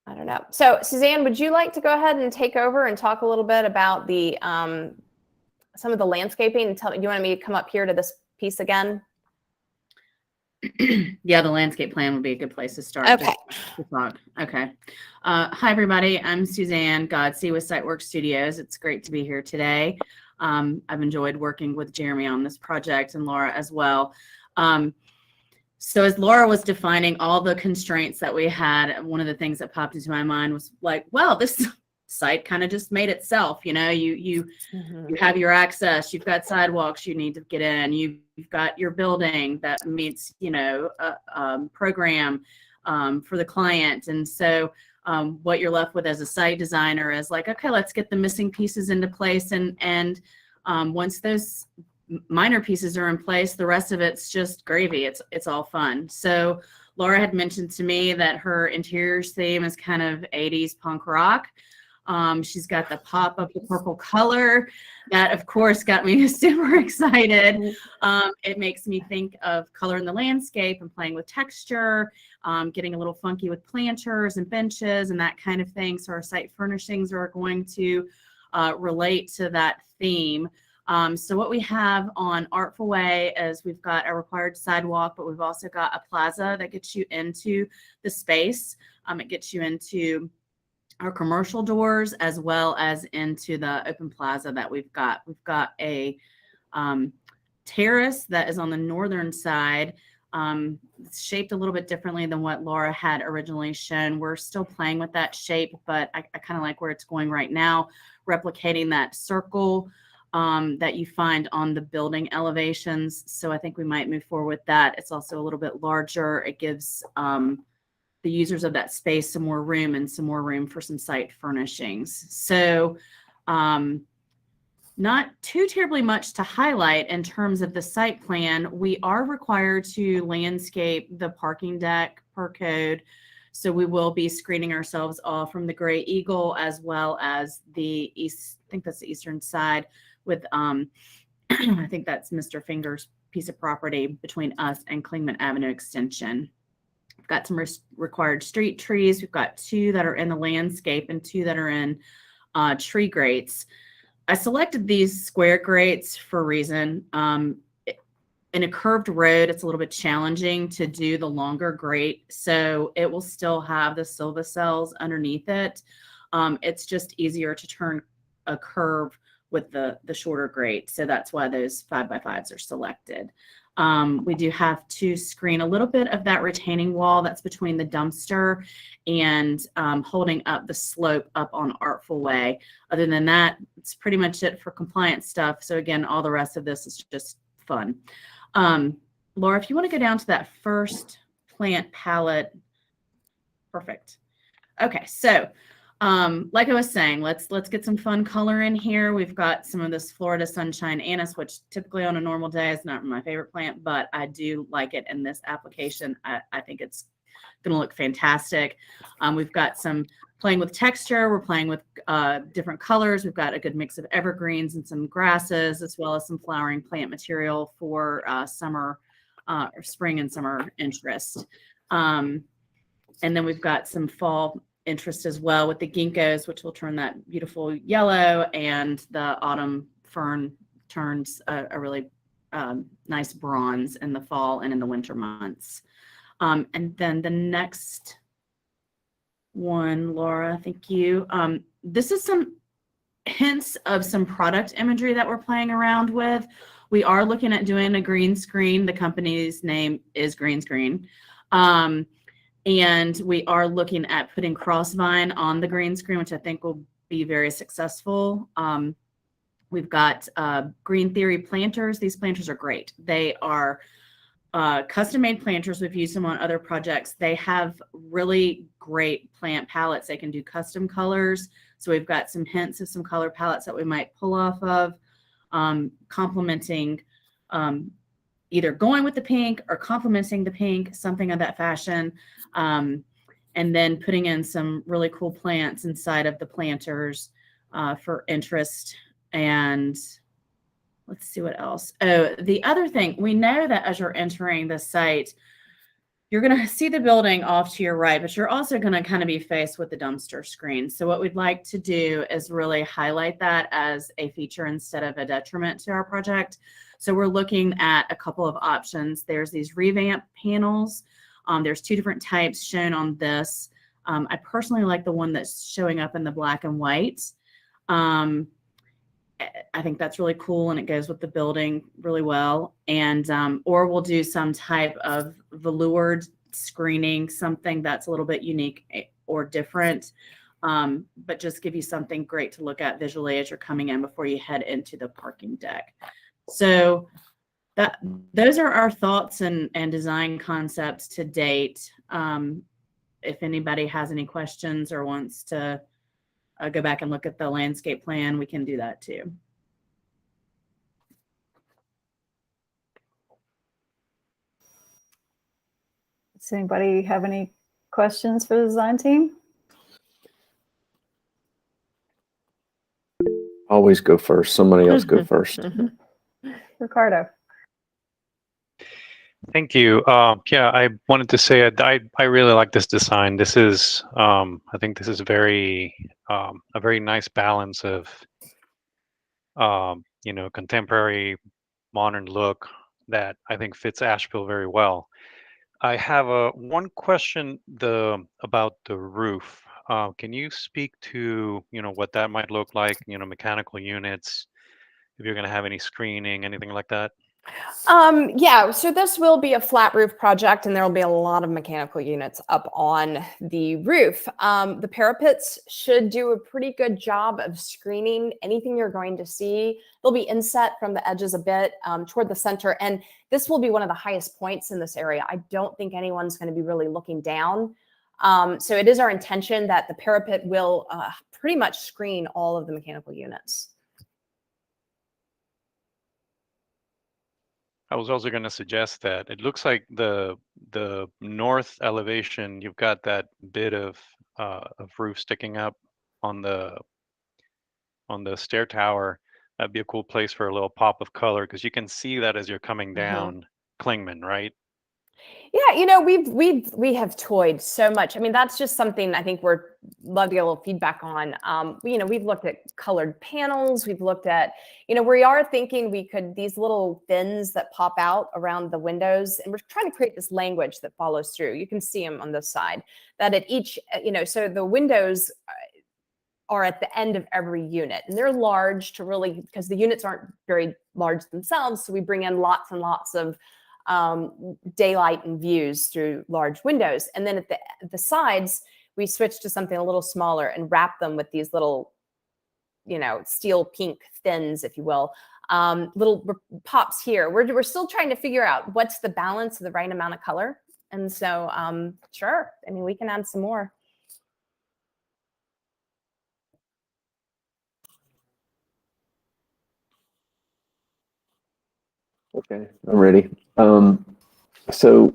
I don't know. So Suzanne, would you like to go ahead and take over and talk a little bit about the some of the landscaping and you want me to come up here to this piece again? Yeah, the landscape plan would be a good place to start. Okay. To talk. Okay. Hi, everybody. I'm Suzanne Godsey with Sitework Studios. It's great to be here today. I've enjoyed working with Jeremy on this project and Laura as well. So as Laura was defining all the constraints that we had, one of the things that popped into my mind was like, well, this site kind of just made itself. You know, you have your access, you've got sidewalks you need to get in, you've got your building that meets, you know, program for the client. And so what you're left with as a site designer is like, okay, let's get the missing pieces into place. And once those minor pieces are in place, the rest of it's just gravy. It's all fun. So Laura had mentioned to me that her interiors theme is kind of 80s punk rock. She's got the pop of the purple color that of course got me super excited. It makes me think of color in the landscape and playing with texture, getting a little funky with planters and benches and that kind of thing. So our site furnishings are going to relate to that theme. So what we have on Artful Way is we've got a required sidewalk, but we've also got a plaza that gets you into the space. It gets you into our commercial doors as well as into the open plaza that we've got. We've got a terrace that is on the northern side. It's shaped a little bit differently than what Laura had originally shown. We're still playing with that shape, but I kind of like where it's going right now, replicating that circle that you find on the building elevations. So I think we might move forward with that. It's also a little bit larger. It gives the users of that space some more room and some more room for some site furnishings. So not too terribly much to highlight in terms of the site plan. We are required to landscape the parking deck per code. So we will be screening ourselves off from the Great Eagle as well as the east, I think that's the eastern side with, I think that's Mr. Finger's piece of property between us and Klingman Avenue Extension. We've got some required street trees. We've got 2 that are in the landscape and 2 that are in tree grates. I selected these square grates for a reason. In a curved road, it's a little bit challenging to do the longer grate, so it will still have the silva cells underneath it. It's just easier to turn a curve with the shorter grate, so that's why those 5x5s are selected. We do have to screen a little bit of that retaining wall that's between the dumpster and holding up the slope up on Artful Way. Other than that, it's pretty much it for compliance stuff. So again, all the rest of this is just fun. Laura, if you want to go down to that first plant palette. Perfect. Okay, so like I was saying, let's get some fun color in here. We've got some of this Florida Sunshine Anise, which typically on a normal day is not my favorite plant, but I do like it in this application. I think it's going to look fantastic. We've got some playing with texture. We're playing with different colors. We've got a good mix of evergreens and some grasses, as well as some flowering plant material for summer or spring and summer interest. And then we've got some fall interest as well with the ginkgos, which will turn that beautiful yellow, and the autumn fern turns a really nice bronze in the fall and in the winter months. And then the next one, Laura, thank you. This is some hints of some product imagery that we're playing around with. We are looking at doing a green screen. The company's name is Green Screen. And we are looking at putting crossvine on the green screen, which I think will be very successful. We've got Green Theory planters. These planters are great. They are custom-made planters. We've used them on other projects. They have really great plant palettes. They can do custom colors. So we've got some hints of some color palettes that we might pull off of, complementing either going with the pink or complementing the pink, something of that fashion. And then putting in some really cool plants inside of the planters for interest. And let's see what else. Oh, the other thing, we know that as you're entering the site, you're going to see the building off to your right, but you're also going to kind of be faced with the dumpster screen. So what we'd like to do is really highlight that as a feature instead of a detriment to our project. So we're looking at a couple of options. There's these Revamp Panels. There's two different types shown on this. I personally like the one that's showing up in the black and white. I think that's really cool and it goes with the building really well. And or we'll do some type of veloured screening, something that's a little bit unique or different, but just give you something great to look at visually as you're coming in before you head into the parking deck. So those are our thoughts and design concepts to date. If anybody has any questions or wants to go back and look at the landscape plan, we can do that too. Does anybody have any questions for the design team? Always go first. Somebody else go first. Ricardo. Thank you. Yeah, I wanted to say I really like this design. This is I think this is a very nice balance of you know, contemporary modern look that I think fits Asheville very well. I have one question about the roof. Can you speak to, you know, what that might look like, you know, mechanical units, if you're going to have any screening, anything like that? Yeah, so this will be a flat roof project and there will be a lot of mechanical units up on the roof. The parapets should do a pretty good job of screening anything you're going to see. They'll be inset from the edges a bit toward the center. And this will be one of the highest points in this area. I don't think anyone's going to be really looking down. So it is our intention that the parapet will pretty much screen all of the mechanical units. I was also going to suggest that it looks like the north elevation, you've got that bit of roof sticking up on the stair tower. That'd be a cool place for a little pop of color because you can see that as you're coming down Klingman, right? Yeah, you know, we have toyed so much. I mean, that's just something I think love to get a little feedback on. You know, we've looked at colored panels. We've looked at, you know, we are thinking we could, these little fins that pop out around the windows, and we're trying to create this language that follows through. You can see them on this side, that at each, you know, so the windows are at the end of every unit, and they're large to really, because the units aren't very large themselves. So we bring in lots and lots of daylight and views through large windows. And then at the sides, we switch to something a little smaller and wrap them with these little, you know, steel pink fins, if you will, little pops here. We're still trying to figure out what's the balance of the right amount of color. And so, sure, I mean, we can add some more. Okay, I'm ready. So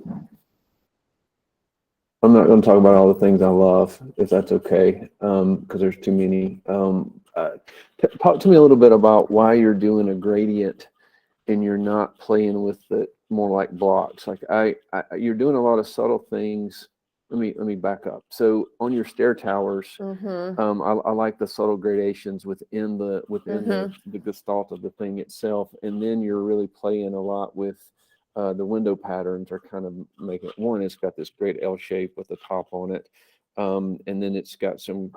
I'm not going to talk about all the things I love, if that's okay, because there's too many. Talk to me a little bit about why you're doing a gradient and you're not playing with it more like blocks. Like you're doing a lot of subtle things. Let me back up. So on your stair towers, I like the subtle gradations within the gestalt of the thing itself, and then you're really playing a lot with the window patterns are kind of making it. One, it's got this great L shape with the top on it, and then it's got some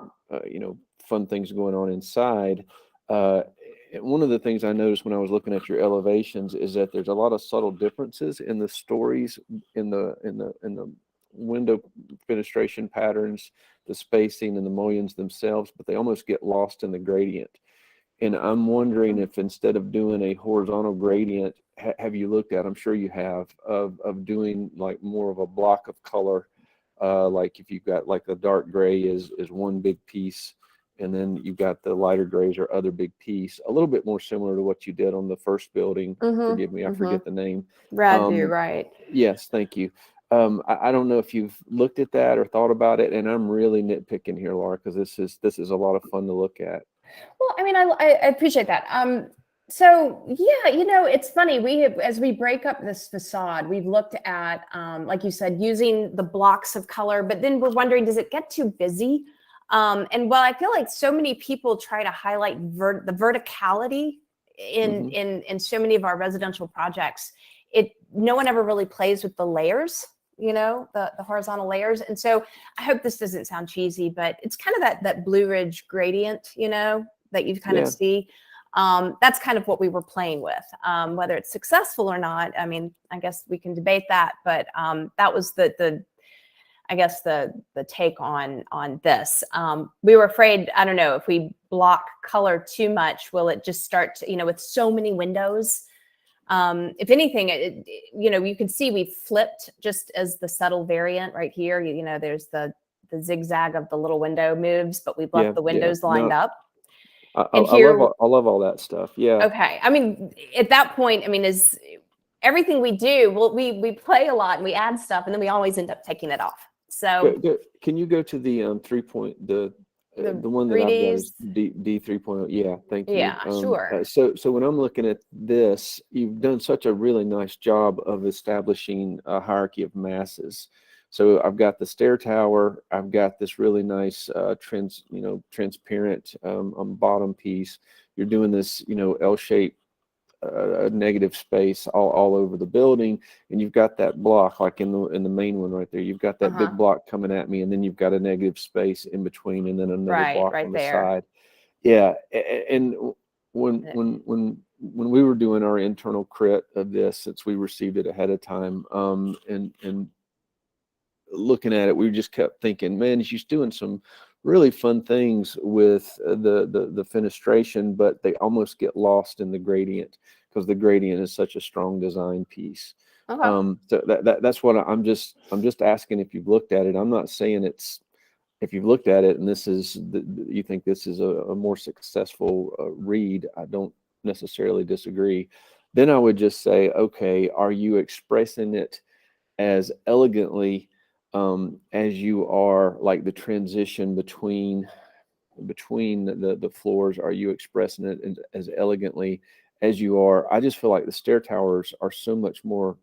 you know, fun things going on inside. One of the things I noticed when I was looking at your elevations is that there's a lot of subtle differences in the stories in the window fenestration patterns, the spacing and the mullions themselves, but they almost get lost in the gradient. And I'm wondering if instead of doing a horizontal gradient, have you looked at, I'm sure you have, of doing like more of a block of color, like if you've got like the dark gray is one big piece, and then you've got the lighter grays or other big piece, a little bit more similar to what you did on the first building. Forgive me, I forget the name. Red view, right? Yes, thank you. I don't know if you've looked at that or thought about it, and I'm really nitpicking here, Laura, because this is a lot of fun to look at. Well, I mean, I appreciate that. So yeah, you know, it's funny. We have, as we break up this facade, we've looked at, like you said, using the blocks of color, but then we're wondering, does it get too busy? And while I feel like so many people try to highlight the verticality in so many of our residential projects, no one ever really plays with the layers, you know, the horizontal layers. And so I hope this doesn't sound cheesy, but it's kind of that Blue Ridge gradient, you know, that you kind of see. That's kind of what we were playing with. Whether it's successful or not, I mean, I guess we can debate that, but that was I guess the take on this. We were afraid, I don't know, if we block color too much, will it just start to, you know, with so many windows? If anything, you know, you can see we flipped just as the subtle variant right here. You know, there's the zigzag of the little window moves, but we've left the windows lined up. I love all that stuff. Yeah. Okay. I mean, at that point, I mean, is everything we do, we play a lot and we add stuff, and then we always end up taking it off. So can you go to the the one that I've got is D 3.0. Yeah, thank you. Yeah, sure. So when I'm looking at this, you've done such a really nice job of establishing a hierarchy of masses. So I've got the stair tower. I've got this really nice transparent bottom piece. You're doing this, you know, L-shaped negative space all over the building, and you've got that block like in the main one right there. You've got that big block coming at me, and then you've got a negative space in between, and then another block on the side. Yeah, and when we were doing our internal crit of this, since we received it ahead of time, and looking at it, we just kept thinking, man, she's doing some really fun things with the fenestration, but they almost get lost in the gradient because the gradient is such a strong design piece. So that's what I'm just asking if you've looked at it. I'm not saying if you've looked at it and you think this is a more successful read, I don't necessarily disagree. Then I would just say, okay, are you expressing it as elegantly as you are, like the transition between the floors? Are you expressing it as elegantly as you are? I just feel like the stair towers are so much more,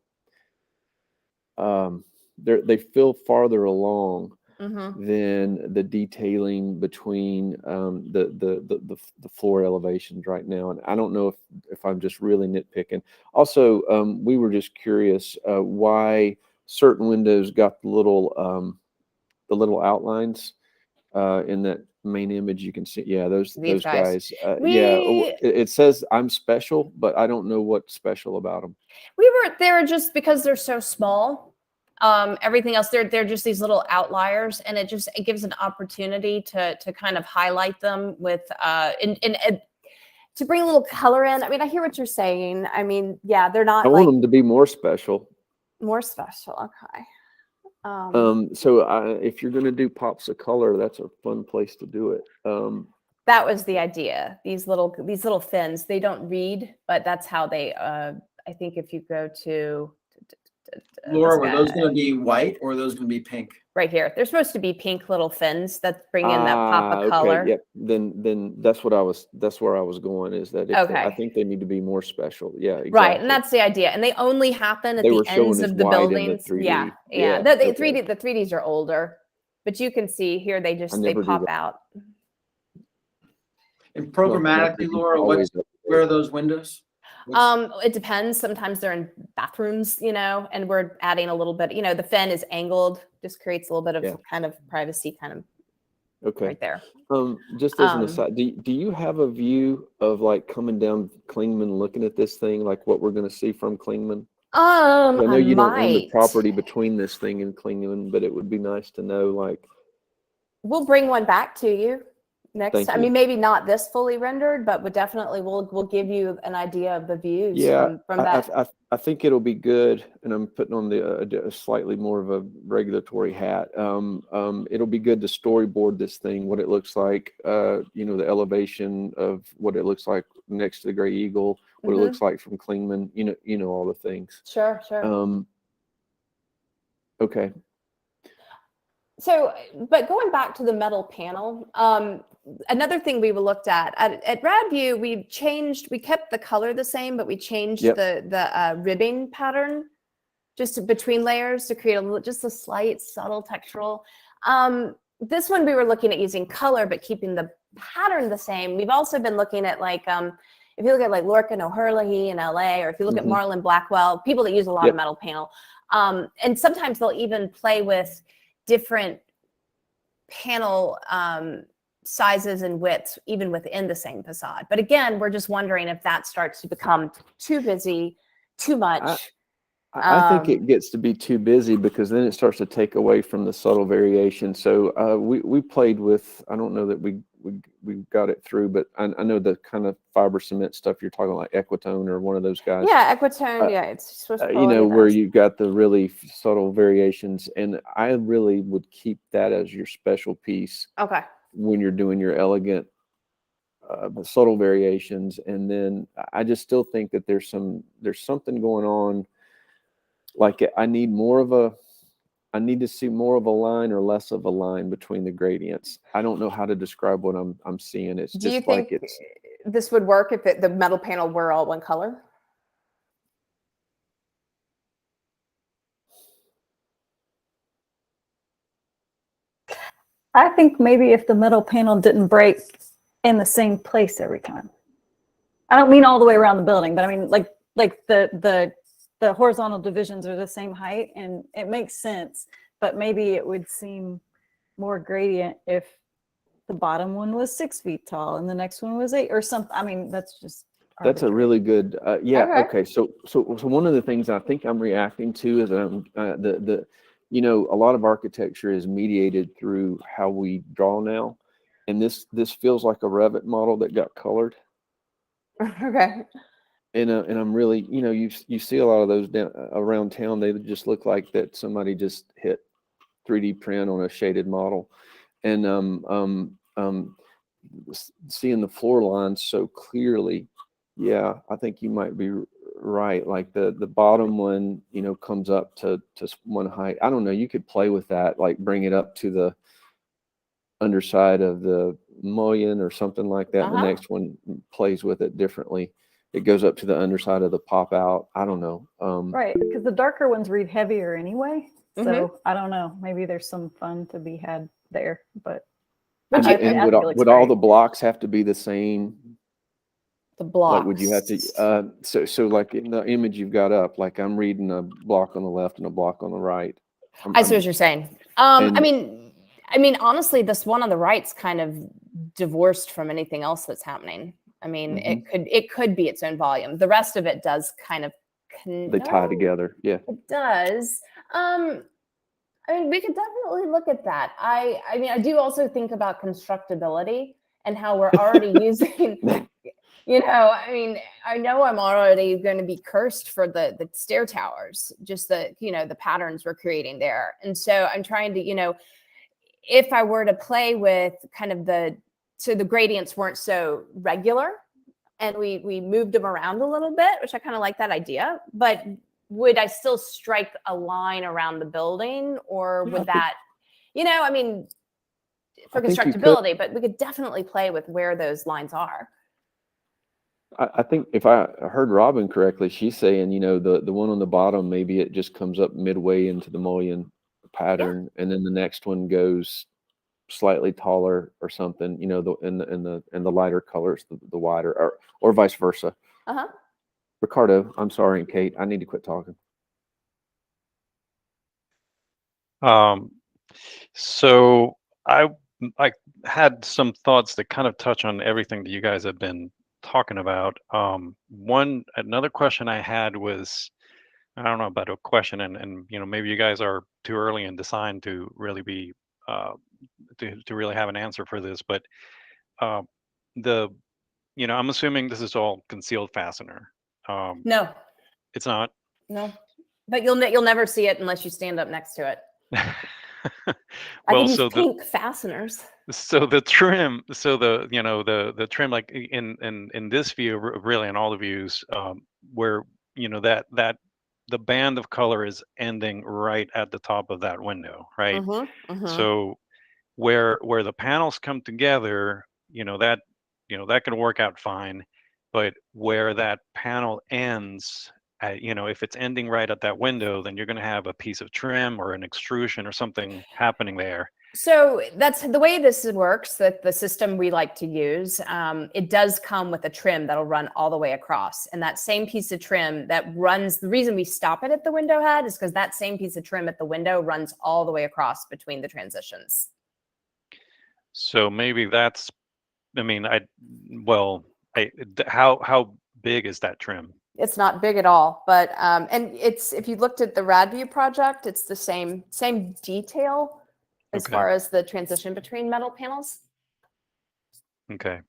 they feel farther along than the detailing between the floor elevations right now. And I don't know if I'm just really nitpicking. Also, we were just curious why certain windows got the little outlines in that main image. You can see, yeah, those guys. It says I'm special, but I don't know what's special about them. They were just because they're so small. Everything else, they're just these little outliers, and it gives an opportunity to kind of highlight them with to bring a little color in. I mean, I hear what you're saying. I mean, yeah, they're not. I want them to be more special. More special, okay. So if you're going to do pops of color, that's a fun place to do it. That was the idea. These little fins, they don't read, but that's how they. I think if you go to Laura, were those going to be white or are those going to be pink? Right here, they're supposed to be pink little fins that bring in that pop of color. Yep. Then that's where I was going, is that I think they need to be more special. Yeah, exactly. Right, and that's the idea. And they only happen at the ends of the buildings. Yeah. The 3Ds are older, but you can see here they pop out. And programmatically, Laura, where are those windows? It depends. Sometimes they're in bathrooms, you know, and we're adding a little bit, you know, the fin is angled, just creates a little bit of kind of privacy kind of right there. Just as an aside, do you have a view of like coming down Klingman, looking at this thing, like what we're going to see from Klingman? I know I you don't own the might. property between this thing and Clingman, but it would be nice to know, like, We'll bring one back to you next Thank time. I you. mean, maybe not this fully rendered, but we'll give you an idea of the views yeah, from I, that. I think it'll be good, and I'm putting on the slightly more of a regulatory hat. It'll be good to storyboard this thing, what it looks like, you know, the elevation of what it looks like next to the Gray Eagle, what it Mhm. looks like from Clingman, you know, all the things. Sure, sure. Okay. So, but going back to the metal panel, another thing we looked at RadView, we kept the color the same, but we changed Yep. the ribbing pattern just between layers to create just a slight subtle textural. This one we were looking at using color, but keeping the pattern the same. We've also been looking at like, if you look at like Lorca and O'Hurley in LA, or if you look at Marlon Blackwell, people that use a lot of metal panel. And sometimes they'll even play with different panel sizes and widths, even within the same facade. But again, we're just wondering if that starts to become too busy, too much. I think it gets to be too busy, because then it starts to take away from the subtle variation. So we played with, I don't know that we got it through, but I know the kind of fiber cement stuff you're talking, like Equitone or one of those guys. Yeah, Equitone. Yeah, it's supposed to you know, where you've got the really subtle variations, and I really would keep that as your special piece. Okay. When you're doing your elegant subtle variations. And then I just still think that there's something going on. Like I need to see more of a line or less of a line between the gradients. I don't know how to describe what I'm seeing. It's Do you just like think this would work if the metal panel were all one color? I think maybe if the metal panel didn't break in the same place every time. I don't mean all the way around the building, but I mean like the horizontal divisions are the same height, and it makes sense, but maybe it would seem more gradient if the bottom one was 6 feet tall and the next one was 8 or something. I mean, that's just That's a really good, yeah. Okay. Okay. So one of the things I think I'm reacting to is you know, a lot of architecture is mediated through how we draw now, and this feels like a Revit model that got colored. Okay. And I'm really, you know, you see a lot of those down around town. They just look like that somebody just hit 3D print on a shaded model, and seeing the floor lines so clearly. Yeah, I think you might be right. Like the bottom one, you know, comes up to one height. I don't know. You could play with that, like bring it up to the underside of the mullion or something like that. And the next one plays with it differently. It goes up to the underside of the pop out. I don't know. right, because the darker ones read heavier anyway. So I don't know. Maybe there's some fun to be had there, but And, I and think it looks would all great. the blocks have to be the same? The blocks. Like, would you have to? So like in the image you've got up, like I'm reading a block on the left and a block on the right. I see what you're saying. I mean, honestly, this one on the right's kind of divorced from anything else that's happening. I mean, it could be its own volume. The rest of it does kind of They tie together. Yeah. It does. I mean, we could definitely look at that. I mean, I do also think about constructability and how we're already using, you know, I mean, I know I'm already going to be cursed for the stair towers, just the, you know, the patterns we're creating there. And so I'm trying to, you know, if I were to play with kind of so the gradients weren't so regular and we moved them around a little bit, which I kind of like that idea, but would I still strike a line around the building, or would that, you know, I mean, for constructability, but we could definitely play with where those lines are. I think if I heard Robin correctly, she's saying, you know, the one on the bottom, maybe it just comes up midway into the mullion pattern, and then the next one goes slightly taller or something, you know, in the lighter colors, the wider, or vice versa. Ricardo, I'm sorry, and Kate, I need to quit talking. So I had some thoughts that kind of touch on everything that you guys have been talking about. Another question I had was, I don't know about a question, and maybe you guys are too early in design to really be to really have an answer for this, but uh, the I'm assuming this is all concealed fastener. No, It's not. no, but you'll never see it unless you stand up next to it. I Well, could use so pink fasteners. the trim, so the trim, like in this view, really in all the views, where that the band of color is ending right at the top of that window, right? Mm-hmm, mm-hmm. So where the panels come together, that can work out fine, but where that panel ends, if it's ending right at that window, then you're going to have a piece of trim or an extrusion or something happening there. So that's the way this works, that the system we like to use, it does come with a trim that'll run all the way across. And that same piece of trim that runs, the reason we stop it at the window head is because that same piece of trim at the window runs all the way across between the transitions. So maybe that's, I mean, how big is that trim? It's not big at all, but and it's, if you looked at the Radview project, it's the same detail as Okay. far as the transition between metal panels. Okay.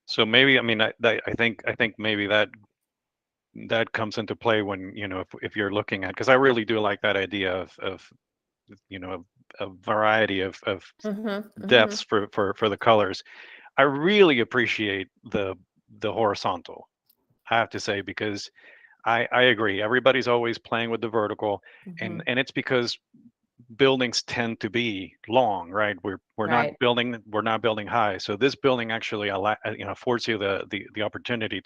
So maybe, I mean, I think maybe that comes into play when, if you're looking at, because I really do like that idea of a variety of depths for the colors. I really appreciate the horizontal, I have to say, because I agree. Everybody's always playing with the vertical, and it's because buildings tend to be long, right? We're Right. not building high. So this building actually affords you the opportunity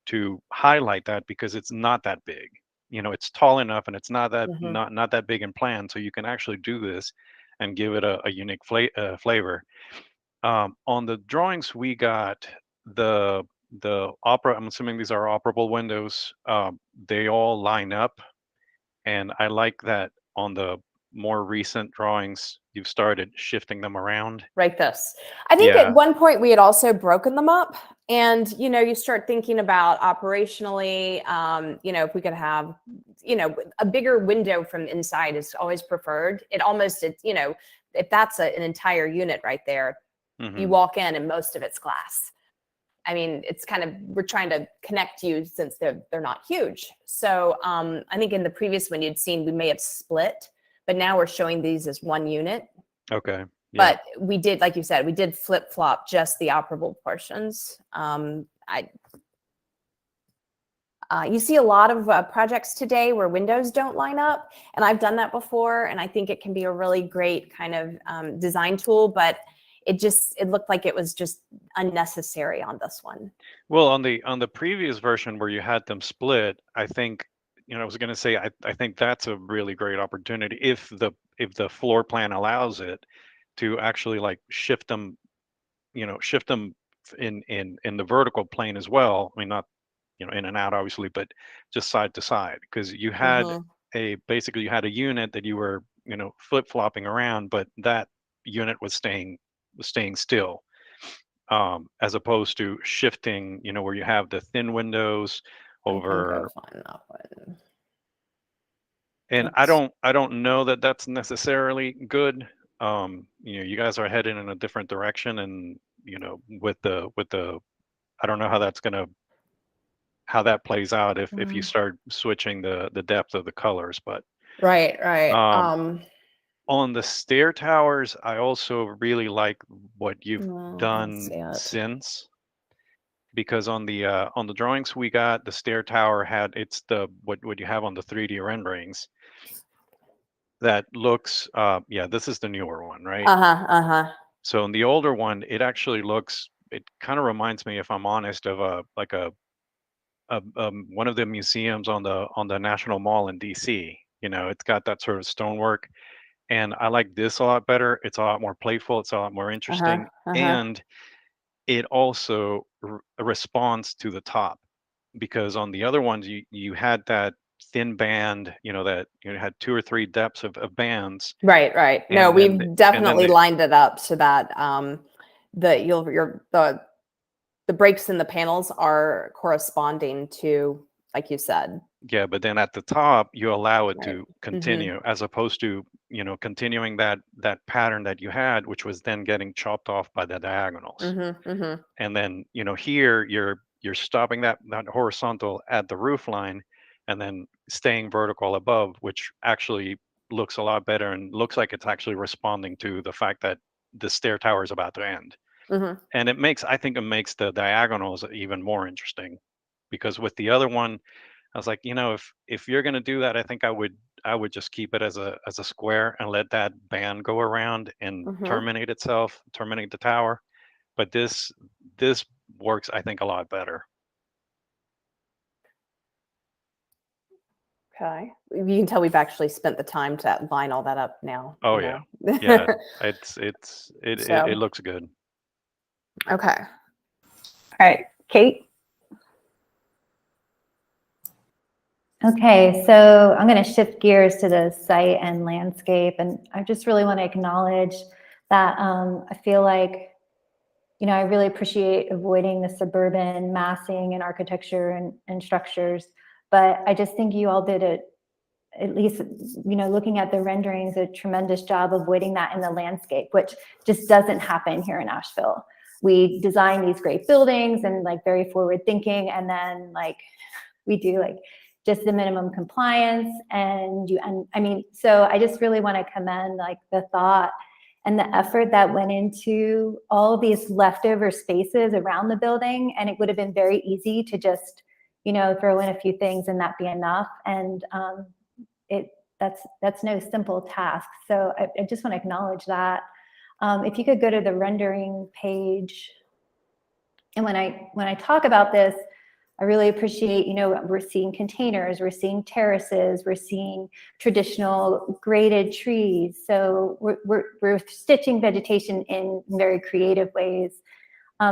to highlight that, because it's not that big. It's tall enough, and it's not that not that big in plan, so you can actually do this and give it a unique flavor. On the drawings we got, the I'm assuming these are operable windows. They all line up, and I like that on the more recent drawings you've started shifting them around. Like this. I think Yeah. at one point we had also broken them up, and you start thinking about operationally, if we could have, a bigger window from inside is always preferred. If that's an entire unit right there, you walk in and most of it's glass. I mean, it's kind of, we're trying to connect you since they're not huge. So I think in the previous one you'd seen, we may have split, but now we're showing these as one unit. Okay. Yeah. But we did, like you said, we did flip flop just the operable portions. You see a lot of projects today where windows don't line up, and I've done that before, and I think it can be a really great kind of design tool, but it looked like it was just unnecessary on this one. Well, on the previous version where you had them split, I think, I was going to say, I think that's a really great opportunity if the floor plan allows it, to actually like shift them in the vertical plane as well. I mean, not in and out obviously, but just side to side, because you had basically you had a unit that you were flip-flopping around, but that unit was staying still, as opposed to shifting, where you have the thin windows over. And I don't know that that's necessarily good. You guys are heading in a different direction, and with the I don't know how that plays out if you start switching the depth of the colors, but right. On the stair towers, I also really like what you've done since, because on the drawings we got, the stair tower had, it's what you have on the 3D renderings that looks, this is the newer one, right? So in the older one, it actually looks, it kind of reminds me, if I'm honest, of one of the museums on the National Mall in DC. It's got that sort of stonework, and I like this a lot better. It's a lot more playful. It's a lot more interesting, and it also responds to the top, because on the other ones you had that thin band, that had 2 or 3 depths of bands. Right. No, we've definitely lined it up so that the breaks in the panels are corresponding to like you said. Yeah, but then at the top, you allow it Right. to continue as opposed to, continuing that pattern that you had, which was then getting chopped off by the diagonals. And then, here you're stopping that horizontal at the roof line and then staying vertical above, which actually looks a lot better and looks like it's actually responding to the fact that the stair tower is about to end. And I think it makes the diagonals even more interesting, because with the other one, I was like, if you're gonna do that, I think I would just keep it as a square and let that band go around and terminate the tower. But this works, I think, a lot better. Okay. You can tell we've actually spent the time to line all that up now. Oh yeah. Yeah. It looks good. Okay. All right, Kate. Okay, so I'm going to shift gears to the site and landscape, and I just really want to acknowledge that I feel like, I really appreciate avoiding the suburban massing and architecture and structures, but I just think you all did at least, looking at the renderings, a tremendous job avoiding that in the landscape, which just doesn't happen here in Asheville. We design these great buildings and like very forward thinking, and then we do just the minimum compliance, so I just really want to commend the thought and the effort that went into all of these leftover spaces around the building. And it would have been very easy to just, throw in a few things and that be enough. And that's no simple task. So I just want to acknowledge that. If you could go to the rendering page. And when I talk about this, I really appreciate, we're seeing containers, we're seeing terraces, we're seeing traditional graded trees. So we're stitching vegetation in very creative ways.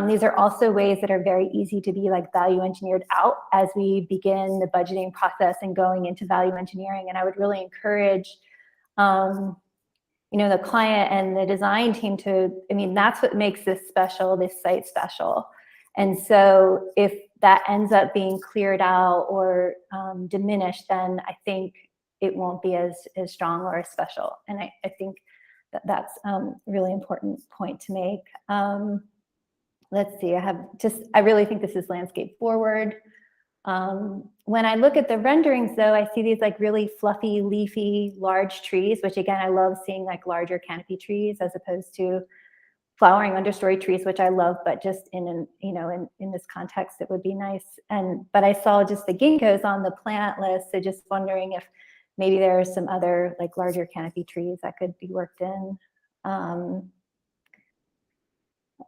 These are also ways that are very easy to be value engineered out as we begin the budgeting process and going into value engineering. And I would really encourage, the client and the design team that's what makes this special, this site special. And so if that ends up being cleared out or diminished, then I think it won't be as strong or as special. And I think that's a really important point to make. Let's see, I really think this is landscape forward. When I look at the renderings though, I see these really fluffy, leafy, large trees, which again, I love seeing larger canopy trees as opposed to flowering understory trees, which I love, but just in this context, it would be nice. But I saw just the ginkgos on the plant list. So just wondering if maybe there are some other larger canopy trees that could be worked in.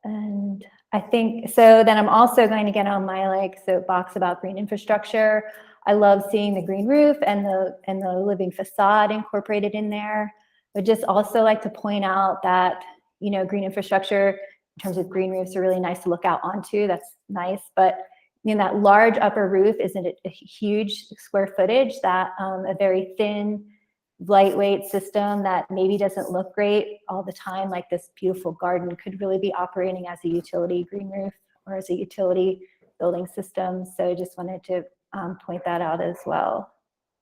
And I think, so then I'm also going to get on my soapbox about green infrastructure. I love seeing the green roof and the living facade incorporated in there. But just also like to point out that green infrastructure in terms of green roofs are really nice to look out onto. That's nice, but that large upper roof isn't a huge square footage, that a very thin, lightweight system that maybe doesn't look great all the time, like this beautiful garden, could really be operating as a utility green roof or as a utility building system. So I just wanted to point that out as well.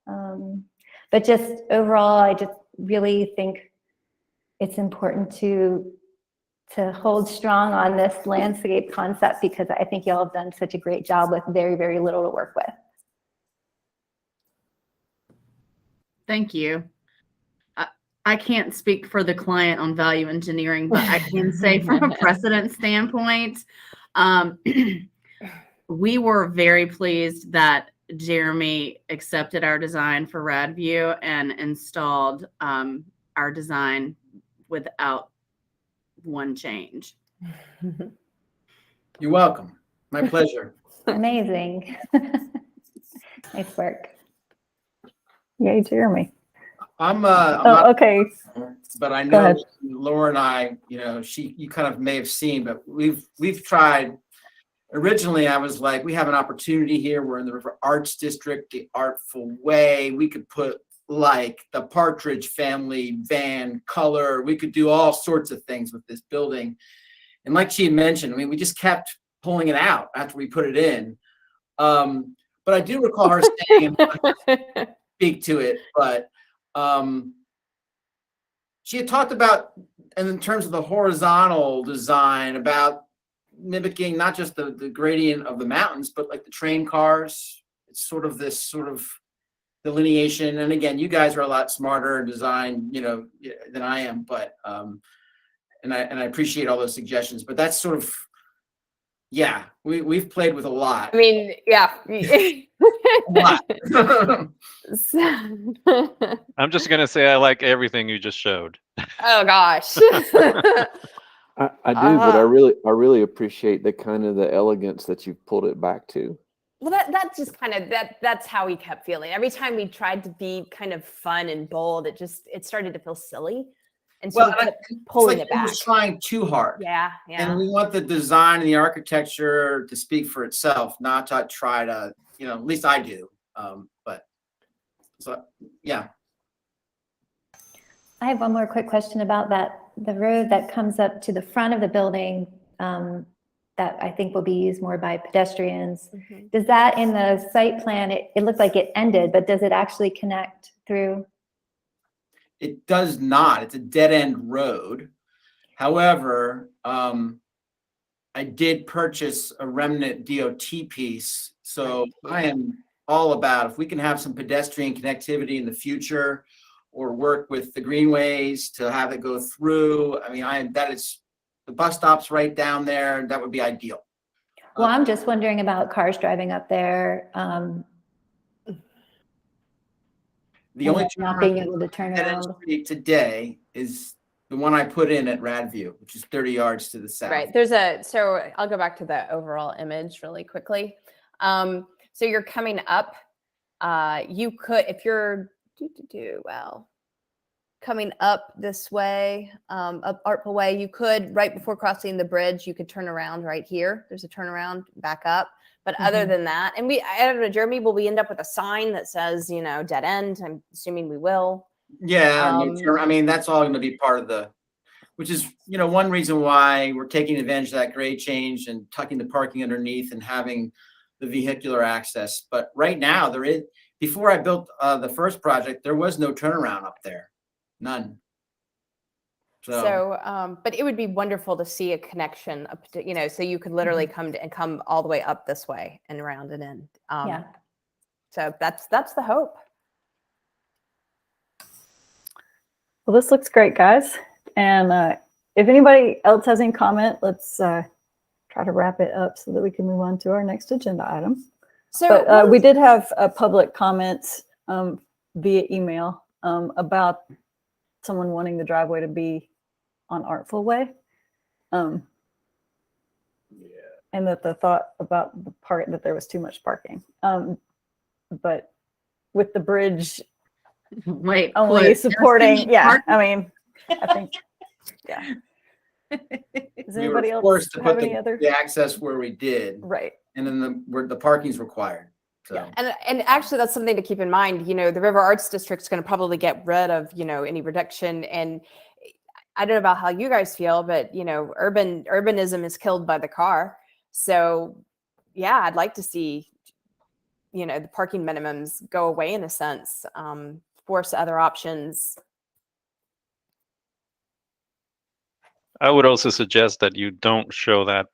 But just overall, I just really think it's important to hold strong on this landscape concept, because I think y'all have done such a great job with very, very little to work with. Thank you. I can't speak for the client on value engineering, but I can say from a precedent standpoint, we were very pleased that Jeremy accepted our design for RadView and installed our design without one change. You're welcome. My pleasure. Amazing. Nice work. Yay, Jeremy. I'm not, okay. But I Go know ahead. Laura and I, you kind of may have seen, but we've tried. Originally, I was like, we have an opportunity here. We're in the River Arts District, the Artful Way. We could put like the Partridge Family van color. We could do all sorts of things with this building. And like she had mentioned, we just kept pulling it out after we put it in. but I do recall her saying, speak to it, but she had talked about, and in terms of the horizontal design, about mimicking not just the gradient of the mountains, but like the train cars. It's sort of this sort of delineation. And again, you guys are a lot smarter in design, than I am, but and I appreciate all those suggestions, but that's sort of, yeah, we've played with a lot. I mean, yeah. A lot. I'm just gonna say I like everything you just showed. Oh gosh. I do, but I really appreciate the kind of the elegance that you've pulled it back to. Well, that's just kind of that's how we kept feeling. Every time we tried to be kind of fun and bold, it started to feel silly. And so we kept pulling it back. We're trying too hard. Yeah. And we want the design and the architecture to speak for itself, not to try to, at least I do. But so, yeah. I have one more quick question about the road that comes up to the front of the building that I think will be used more by pedestrians. Mm-hmm. Does that, in the site plan, it looked like it ended, but does it actually connect through? It does not. It's a dead end road. However, I did purchase a remnant DOT piece. So I am all about, if we can have some pedestrian connectivity in the future, or work with the greenways to have it go through. I mean, that is, the bus stop's right down there. That would be ideal. Well, I'm just wondering about cars driving up there. The only not being able to turn around today is the one I put in at Radview, which is 30 yards to the south. Right. So I'll go back to the overall image really quickly. So you're coming up. You could, if you're coming up this way, up Artful Way, you could, right before crossing the bridge, you could turn around right here. There's a turnaround back up. But other than that, and I don't know, Jeremy, will we end up with a sign that says, dead end? I'm assuming we will. Yeah. I mean, that's all going to be part of which is, one reason why we're taking advantage of that grade change and tucking the parking underneath and having the vehicular access. But right now before I built the first project, there was no turnaround up there. None. So, but it would be wonderful to see a connection up to, so you could literally come all the way up this way and around and in. Yeah. So that's the hope. Well, this looks great, guys. And if anybody else has any comment, let's try to wrap it up so that we can move on to our next agenda item. So we did have public comments via email about someone wanting the driveway to be on Artful Way. And that the thought about the part that there was too much parking. But with the bridge only supporting, I mean, I think, yeah. Does anybody else forced to have put any other? the access where we did, right? And then where the parking's required. So. Yeah, and actually that's something to keep in mind. The River Arts District is going to probably get rid of any reduction. And I don't know about how you guys feel, but urbanism is killed by the car. So yeah, I'd like to see the parking minimums go away in a sense, force other options. I would also suggest that you don't show that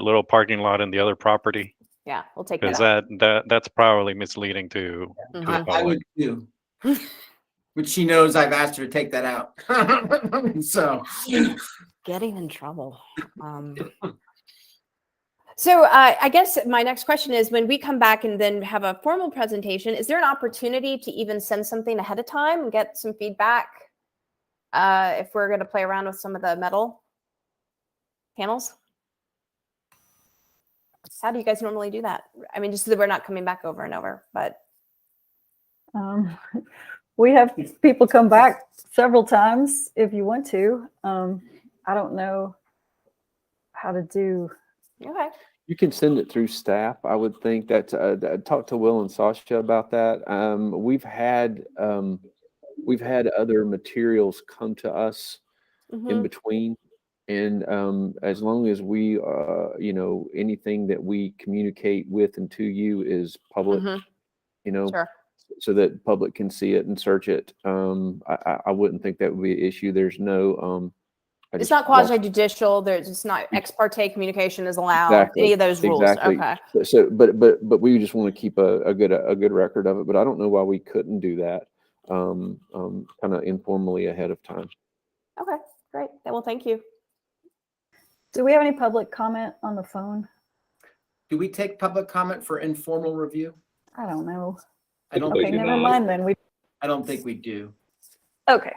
little parking lot in the other property. Yeah, we'll take that because that's probably misleading to the public. I would too. Which she knows I've asked her to take that out. So getting in trouble. So I guess my next question is, when we come back and then have a formal presentation, is there an opportunity to even send something ahead of time and get some feedback if we're going to play around with some of the metal panels? How do you guys normally do that? I mean, just so that we're not coming back over and over, but. We have people come back several times if you want to. I don't know how to do. Okay. You can send it through staff. I would think that talk to Will and Sasha about that. We've had other materials come to us in between. And as long as we, you know, anything that we communicate with and to you is public, you know, Sure. so that public can see it and search it. I wouldn't think that would be an issue. There's no, It's not quasi judicial. There's it's not ex parte communication is allowed. Any of those rules. Okay. So, but we just want to keep a good record of it. But I don't know why we couldn't do that, kind of informally ahead of time. Okay. Great. Well, thank you. Do we have any public comment on the phone? Do we take public comment for informal review? I don't know. I don't. Okay, never mind then. I don't think we do. Okay.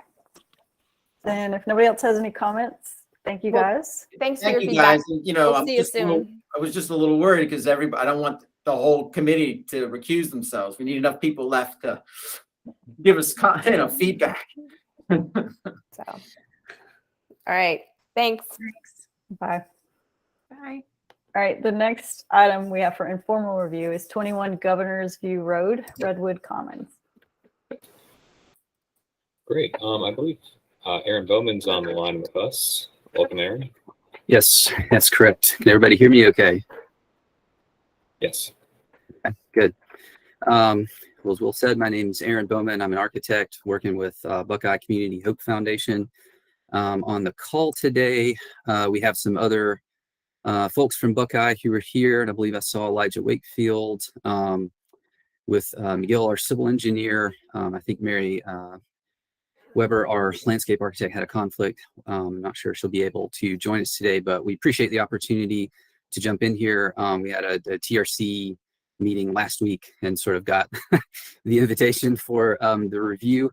Then if nobody else has any comments, thank you guys. Thanks for your Thank you feedback. guys. And, you know, We'll see you soon. I was just a little worried because everybody, I don't want the whole committee to recuse themselves. We need enough people left to give us feedback. So, all right. Thanks. Bye. Bye. All right, the next item we have for informal review is 21 Governor's View Road, Redwood Commons. Great. I believe Aaron Bowman's on the line with us. Welcome, Aaron. Yes, that's correct. Can everybody hear me okay? Yes. Okay, good. Well, as Will said, my name is Aaron Bowman. I'm an architect working with Buckeye Community Hope Foundation. On the call today, we have some other folks from Buckeye who are here, and I believe I saw Elijah Wakefield with Miguel, our civil engineer. I think Mary Weber, our landscape architect, had a conflict. I'm not sure she'll be able to join us today, but we appreciate the opportunity to jump in here. We had a TRC meeting last week and sort of got the invitation for the review.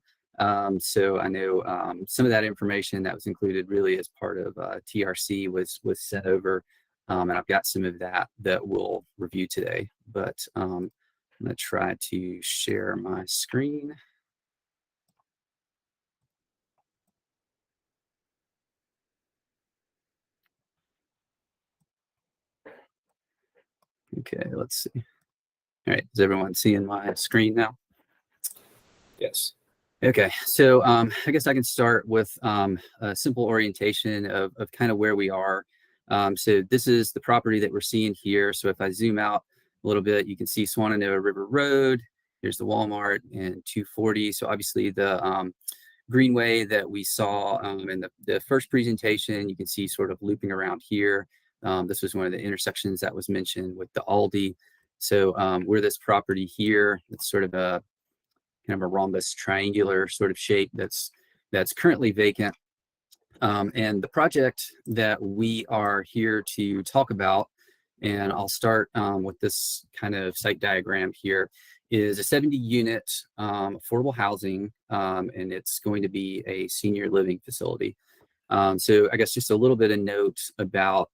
So I know some of that information that was included really as part of TRC was sent over, and I've got some of that we'll review today. But I'm going to try to share my screen. Okay, let's see. All right, is everyone seeing my screen now? Yes. Okay, so I guess I can start with a simple orientation of kind of where we are. So this is the property that we're seeing here. So if I zoom out a little bit, you can see Swannanoa River Road. There's the Walmart and 240. So obviously the Greenway that we saw in the first presentation, you can see sort of looping around here. This was one of the intersections that was mentioned with the Aldi. So we're this property here. It's sort of a kind of a rhombus triangular sort of shape that's currently vacant. And the project that we are here to talk about, and I'll start with this kind of site diagram here, is a 70-unit affordable housing, and it's going to be a senior living facility. So I guess just a little bit of note about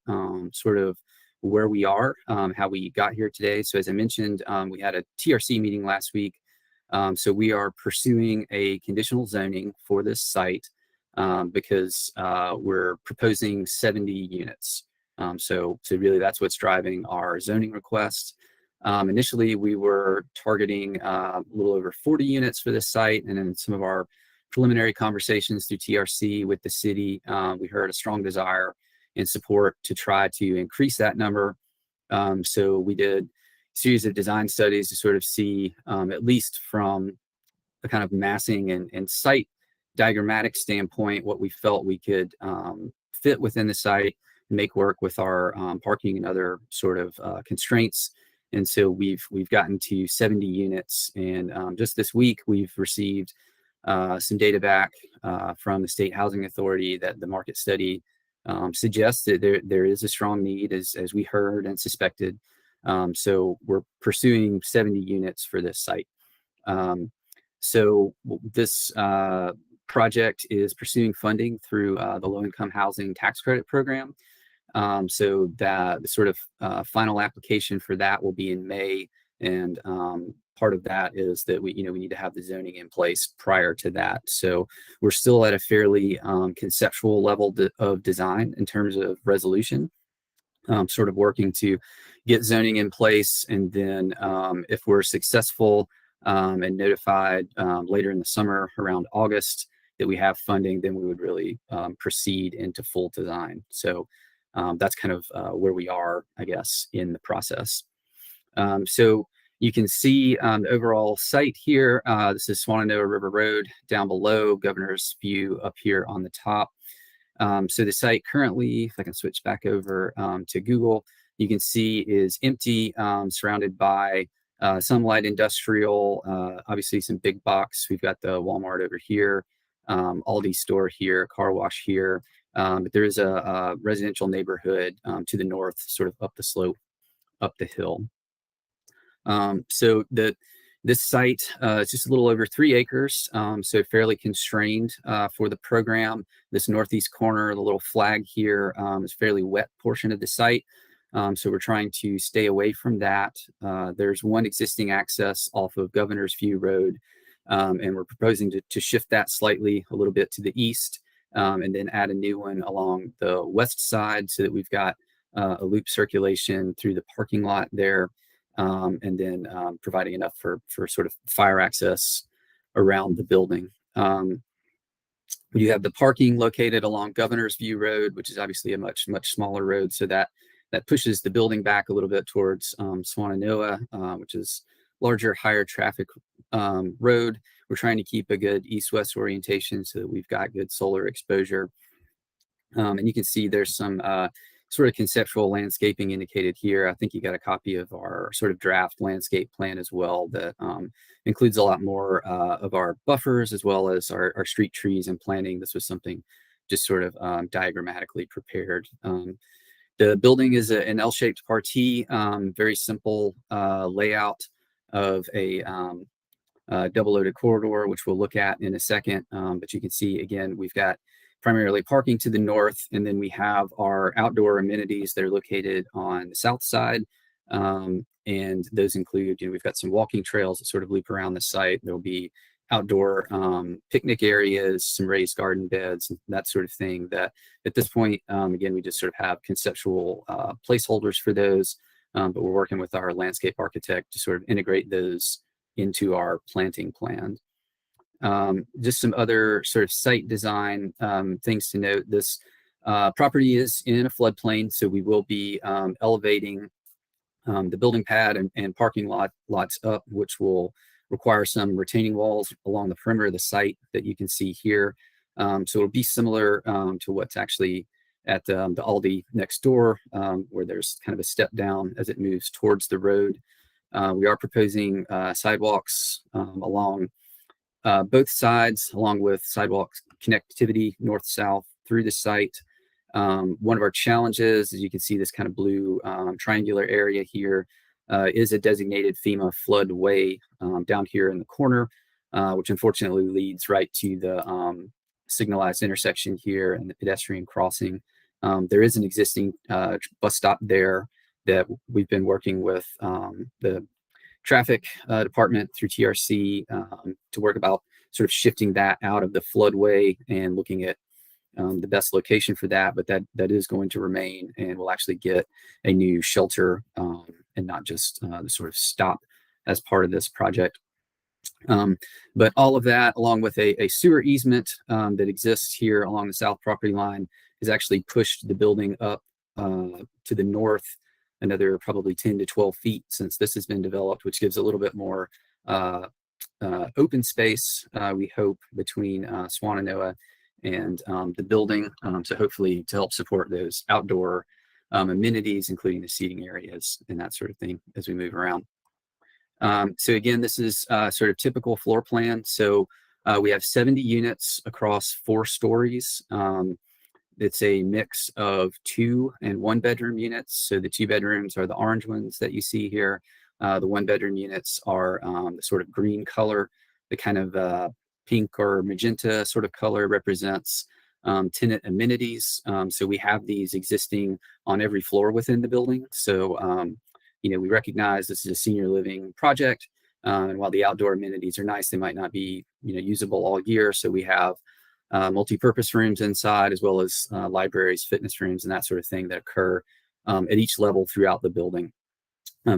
sort of where we are, how we got here today. So as I mentioned, we had a TRC meeting last week. So we are pursuing a conditional zoning for this site because we're proposing 70 units. So really that's what's driving our zoning request. Initially, we were targeting a little over 40 units for this site, and in some of our preliminary conversations through TRC with the city, we heard a strong desire and support to try to increase that number. So we did a series of design studies to sort of see, at least from a kind of massing and site diagrammatic standpoint, what we felt we could fit within the site and make work with our parking and other sort of constraints. And so we've gotten to 70 units, and just this week we've received some data back from the State Housing Authority that the market study suggests that there is a strong need, as we heard and suspected. So we're pursuing 70 units for this site. So this project is pursuing funding through the Low-Income Housing Tax Credit Program. So that the sort of final application for that will be in May, and part of that is that we need to have the zoning in place prior to that. So we're still at a fairly conceptual level of design in terms of resolution, sort of working to get zoning in place, and then if we're successful and notified later in the summer around August, that we have funding, then we would really proceed into full design. So that's kind of where we are, I guess, in the process. So you can see the overall site here. This is Swannanoa River Road down below, Governor's View up here on the top. So the site currently, if I can switch back over to Google, you can see is empty, surrounded by some light industrial, obviously some big box. We've got the Walmart over here, Aldi store here, car wash here. But there is a residential neighborhood to the north, sort of up the slope, up the hill. So this site is just a little over 3 acres, so fairly constrained for the program. This northeast corner, the little flag here, is a fairly wet portion of the site. So we're trying to stay away from that. There's one existing access off of Governor's View Road, and we're proposing to shift that slightly a little bit to the east, and then add a new one along the west side so that we've got a loop circulation through the parking lot there. And then providing enough for sort of fire access around the building. You have the parking located along Governor's View Road, which is obviously a much smaller road, so that pushes the building back a little bit towards Swannanoa, which is larger, higher traffic road. We're trying to keep a good east-west orientation so that we've got good solar exposure. And you can see there's some sort of conceptual landscaping indicated here. I think you got a copy of our sort of draft landscape plan as well that includes a lot more of our buffers as well as our street trees and planting. This was something just sort of diagrammatically prepared. The building is an L-shaped partie, very simple layout of a double-loaded corridor, which we'll look at in a second. But you can see, again, we've got primarily parking to the north, and then we have our outdoor amenities that are located on the south side. And those include, we've got some walking trails that sort of loop around the site. There'll be outdoor picnic areas, some raised garden beds, that sort of thing that at this point, again, we just sort of have conceptual placeholders for those, but we're working with our landscape architect to sort of integrate those into our planting plan. Just some other sort of site design things to note. This property is in a floodplain, so we will be elevating the building pad and parking lots up, which will require some retaining walls along the perimeter of the site that you can see here. So it'll be similar to what's actually at the Aldi next door, where there's kind of a step down as it moves towards the road. We are proposing sidewalks along both sides, along with sidewalk connectivity north-south through the site. One of our challenges, as you can see, this kind of blue triangular area here is a designated FEMA floodway down here in the corner, which unfortunately leads right to the signalized intersection here and the pedestrian crossing. There is an existing bus stop there that we've been working with the traffic department through TRC to work about sort of shifting that out of the floodway and looking at the best location for that, but that is going to remain, and we'll actually get a new shelter and not just the sort of stop as part of this project. But all of that, along with a sewer easement that exists here along the south property line, has actually pushed the building up to the north another probably 10 to 12 feet since this has been developed, which gives a little bit more open space, we hope, between Swannanoa and the building. So hopefully to help support those outdoor amenities, including the seating areas and that sort of thing as we move around. So again, this is sort of typical floor plan. So we have 70 units across 4 stories. It's a mix of 2 and 1 bedroom units. So the 2 bedrooms are the orange ones that you see here. The 1 bedroom units are the sort of green color. The kind of pink or magenta sort of color represents tenant amenities. So we have these existing on every floor within the building. So, we recognize this is a senior living project. And while the outdoor amenities are nice, they might not be, usable all year. So we have multi-purpose rooms inside, as well as libraries, fitness rooms, and that sort of thing that occur at each level throughout the building,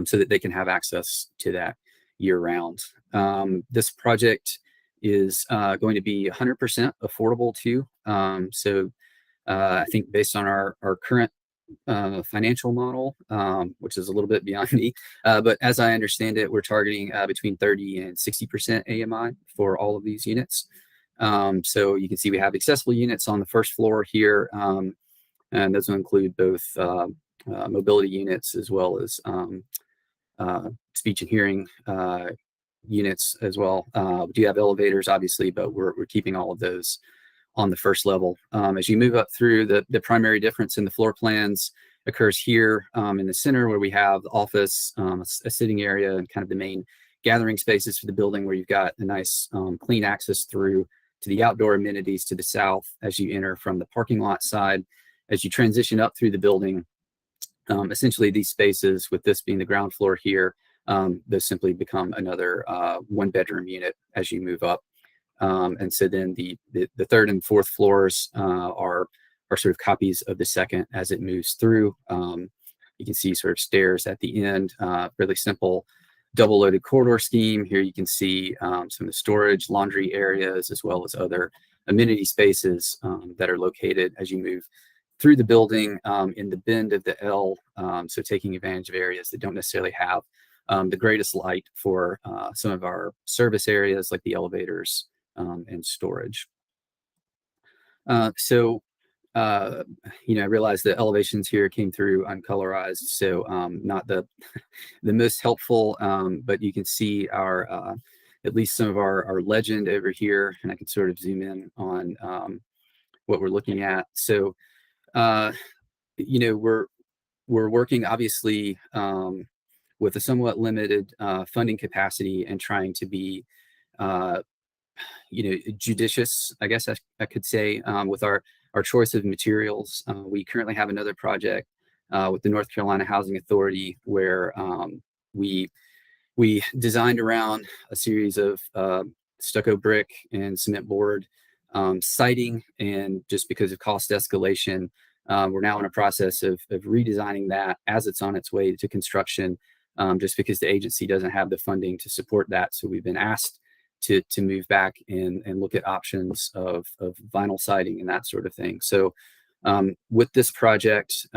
so that they can have access to that year round. This project is going to be 100% affordable too. I think based on our current financial model, which is a little bit beyond me, but as I understand it, we're targeting between 30 and 60% AMI for all of these units. So you can see we have accessible units on the first floor here, and those will include both mobility units as well as speech and hearing units as well. We do have elevators, obviously, but we're keeping all of those on the first level. As you move up through, the primary difference in the floor plans occurs here in the center, where we have the office, a sitting area, and kind of the main gathering spaces for the building, where you've got a nice clean access through to the outdoor amenities to the south as you enter from the parking lot side. As you transition up through the building, essentially these spaces, with this being the ground floor here, those simply become another one-bedroom unit as you move up. And so then the third and fourth floors are sort of copies of the second as it moves through. You can see sort of stairs at the end, really simple double-loaded corridor scheme. Here you can see some of the storage, laundry areas, as well as other amenity spaces that are located as you move through the building in the bend of the L, so taking advantage of areas that don't necessarily have the greatest light for some of our service areas like the elevators and storage. I realized the elevations here came through uncolorized, so not the most helpful, but you can see our at least some of our legend over here, and I can sort of zoom in on what we're looking at. So we're working obviously with a somewhat limited funding capacity and trying to be judicious, I guess I could say, with our choice of materials. We currently have another project with the North Carolina Housing Authority where we designed around a series of stucco brick and cement board siding, and just because of cost escalation, we're now in a process of redesigning that as it's on its way to construction, just because the agency doesn't have the funding to support that. So we've been asked to move back and look at options of vinyl siding and that sort of thing. So with this project,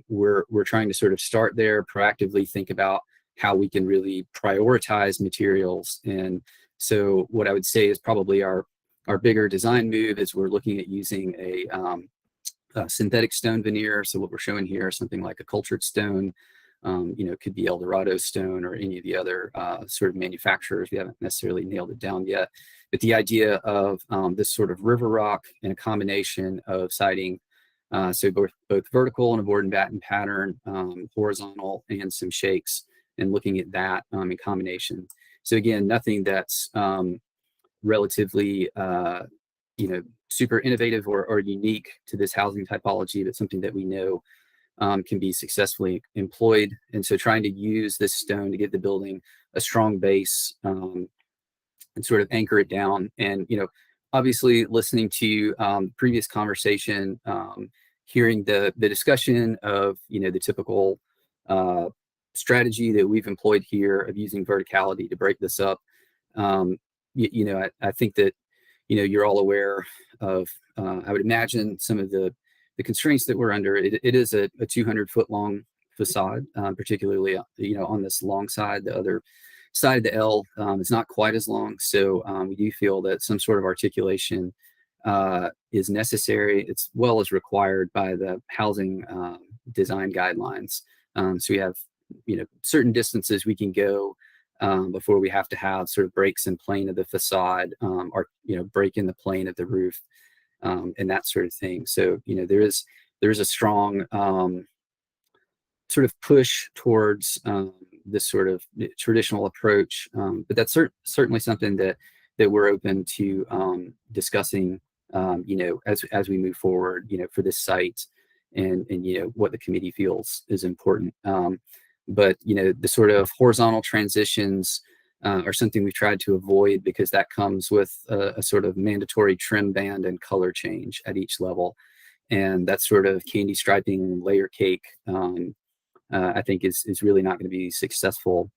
we're trying to sort of start there, proactively think about how we can really prioritize materials. And so what I would say is probably our bigger design move is we're looking at using a synthetic stone veneer. So what we're showing here is something like a cultured stone. It could be Eldorado stone or any of the other sort of manufacturers. We haven't necessarily nailed it down yet. But the idea of this sort of river rock and a combination of siding, so both vertical and a board and batten pattern, horizontal, and some shakes, and looking at that in combination. So again, nothing that's relatively super innovative or unique to this housing typology, but something that we know can be successfully employed. And so trying to use this stone to give the building a strong base and sort of anchor it down. And, obviously listening to previous conversation, hearing the discussion of, the typical strategy that we've employed here of using verticality to break this up. I think that, you're all aware of, I would imagine, some of the constraints that we're under. It is a 200-foot long facade, particularly on this long side. The other side of the L is not quite as long, so we do feel that some sort of articulation is necessary, as well as required by the housing design guidelines. So we have certain distances we can go before we have to have sort of breaks in plane of the facade, or break in the plane of the roof. And that sort of thing. So, there is a strong sort of push towards this sort of traditional approach, but that's certainly something that we're open to discussing, as we move forward, for this site, and what the committee feels is important. But the sort of horizontal transitions are something we've tried to avoid, because that comes with a sort of mandatory trim band and color change at each level. And that sort of candy striping layer cake, I think is really not going to be successful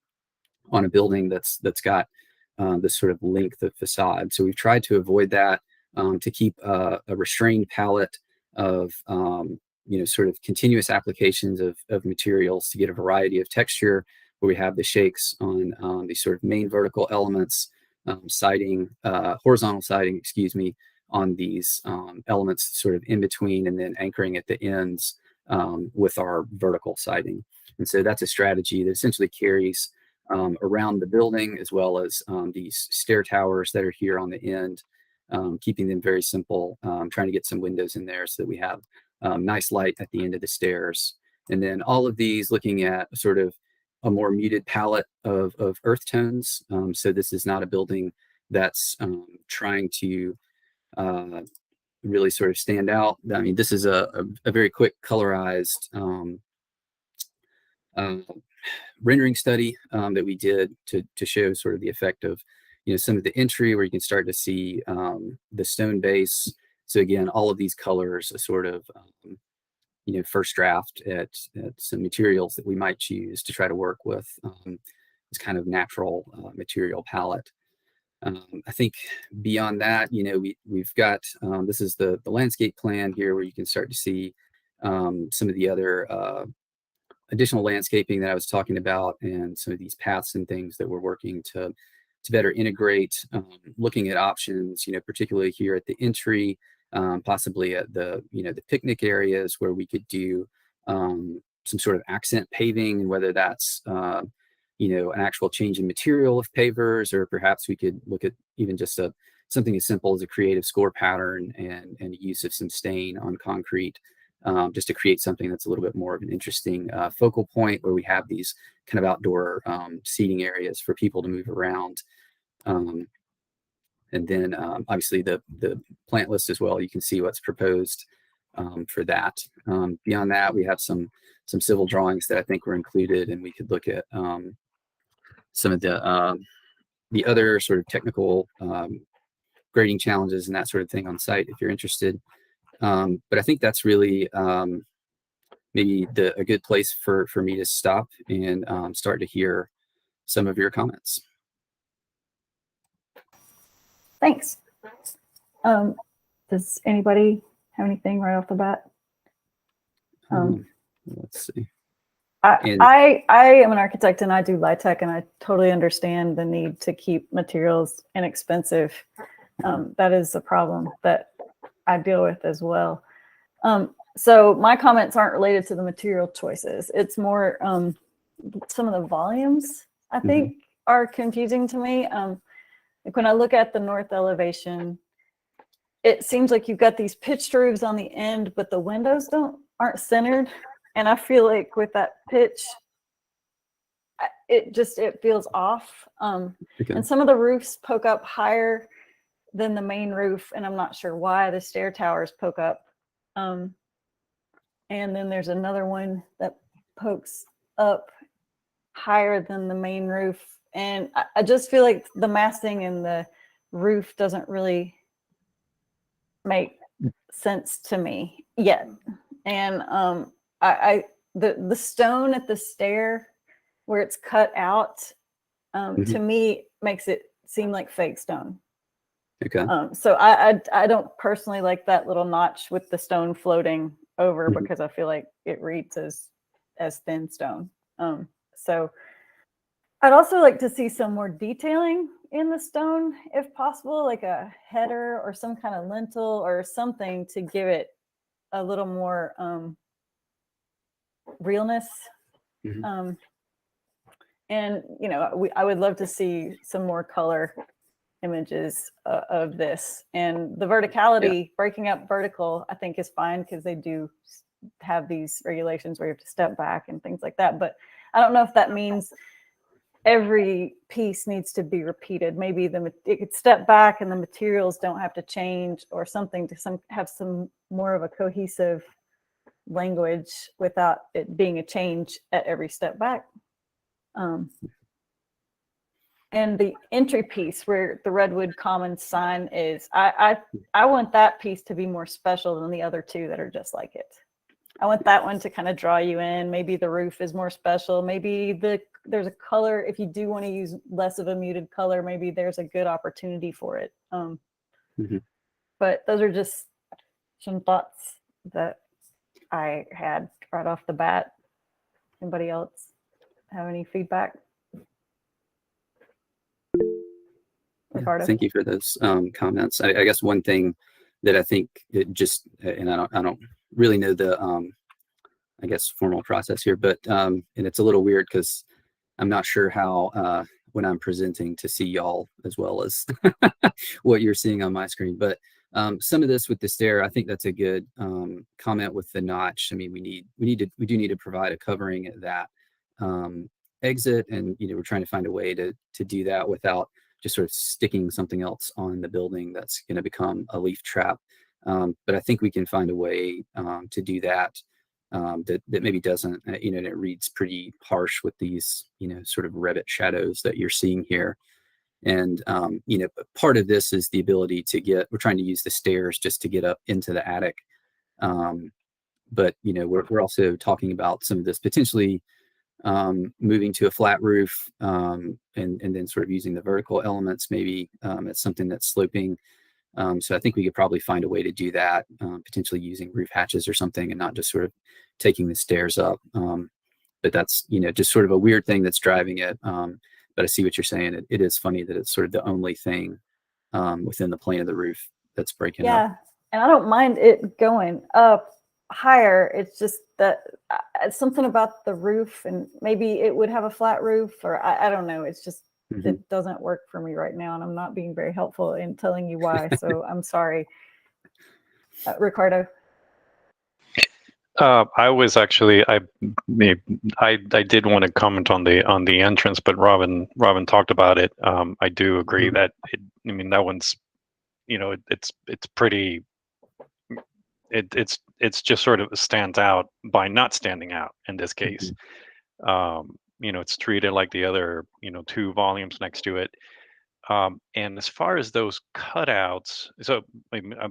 on a building that's got this sort of length of facade. So we've tried to avoid that, to keep a restrained palette of sort of continuous applications of materials to get a variety of texture, where we have the shakes on these sort of main vertical elements, horizontal siding, excuse me, on these elements sort of in between, and then anchoring at the ends with our vertical siding. And so that's a strategy that essentially carries around the building, as well as these stair towers that are here on the end, keeping them very simple, trying to get some windows in there so that we have nice light at the end of the stairs. And then all of these looking at sort of a more muted palette of earth tones. So this is not a building that's trying to really sort of stand out. I mean, this is a very quick colorized rendering study that we did to show sort of the effect of, some of the entry, where you can start to see the stone base. So again, all of these colors are sort of, first draft at some materials that we might choose to try to work with this kind of natural material palette. I think beyond that, we've got, this is the landscape plan here, where you can start to see some of the other additional landscaping that I was talking about, and some of these paths and things that we're working to better integrate, looking at options, particularly here at the entry, possibly at the picnic areas, where we could do some sort of accent paving, whether that's an actual change in material of pavers, or perhaps we could look at even just something as simple as a creative score pattern and use of some stain on concrete, just to create something that's a little bit more of an interesting focal point, where we have these kind of outdoor seating areas for people to move around. And then obviously the plant list as well, you can see what's proposed for that. Beyond that, we have some civil drawings that I think were included, and we could look at some of the other sort of technical grading challenges and that sort of thing on site if you're interested. But I think that's really maybe a good place for me to stop and start to hear some of your comments. Thanks. Does anybody have anything right off the bat? Let's see. I am an architect, and I do LIHTC, and I totally understand the need to keep materials inexpensive. That is a problem that I deal with as well. So my comments aren't related to the material choices. It's more some of the volumes, I think, are confusing to me. Like when I look at the north elevation, it seems like you've got these pitched roofs on the end, but the windows aren't centered. And I feel like with that pitch, it feels off. And some of the roofs poke up higher than the main roof, and I'm not sure why. The stair towers poke up. And then there's another one that pokes up higher than the main roof. And I just feel like the massing in the roof doesn't really make sense to me yet. And the stone at the stair where it's cut out, to me makes it seem like fake stone. Okay. So I don't personally like that little notch with the stone floating over, because I feel like it reads as thin stone. So I'd also like to see some more detailing in the stone, if possible, like a header or some kind of lintel or something to give it a little more realness. And I would love to see some more color images of this. And the verticality, breaking up vertical, I think is fine, because they do have these regulations where you have to step back and things like that. But I don't know if that means every piece needs to be repeated. Maybe it could step back and the materials don't have to change, or something to have some more of a cohesive language without it being a change at every step back. And the entry piece where the Redwood Commons sign is, I want that piece to be more special than the other two that are just like it. I want that one to kind of draw you in. Maybe the roof is more special. Maybe the there's a color, if you do want to use less of a muted color, maybe there's a good opportunity for it. But those are just some thoughts that I had right off the bat. Anybody else have any feedback? Ricardo? Thank you for those comments. I guess one thing that I think it just, and I don't really know the I guess formal process here, but and it's a little weird because I'm not sure how when I'm presenting to see y'all as well as what you're seeing on my screen. But some of this with the stair, I think that's a good comment with the notch. I mean, we do need to provide a covering at that exit, and we're trying to find a way to do that without just sort of sticking something else on the building that's going to become a leaf trap. But I think we can find a way to do that. That maybe doesn't, and it reads pretty harsh with these, sort of Revit shadows that you're seeing here. And, part of this is the ability to we're trying to use the stairs just to get up into the attic. But, we're also talking about some of this potentially moving to a flat roof and then sort of using the vertical elements, maybe as something that's sloping. So I think we could probably find a way to do that, potentially using roof hatches or something, and not just sort of taking the stairs up. But that's, just sort of a weird thing that's driving it. But I see what you're saying. It is funny that it's sort of the only thing within the plane of the roof that's breaking up. Yeah, and I don't mind it going up higher. It's just that it's something about the roof, and maybe it would have a flat roof, or I don't know. It's just, it doesn't work for me right now, and I'm not being very helpful in telling you why. So I'm sorry. Ricardo? I was actually, I did want to comment on the entrance, but Robin talked about it. I do agree that that one's, it's pretty, it's just sort of stands out by not standing out in this case. It's treated like the other, 2 volumes next to it. And as far as those cutouts, so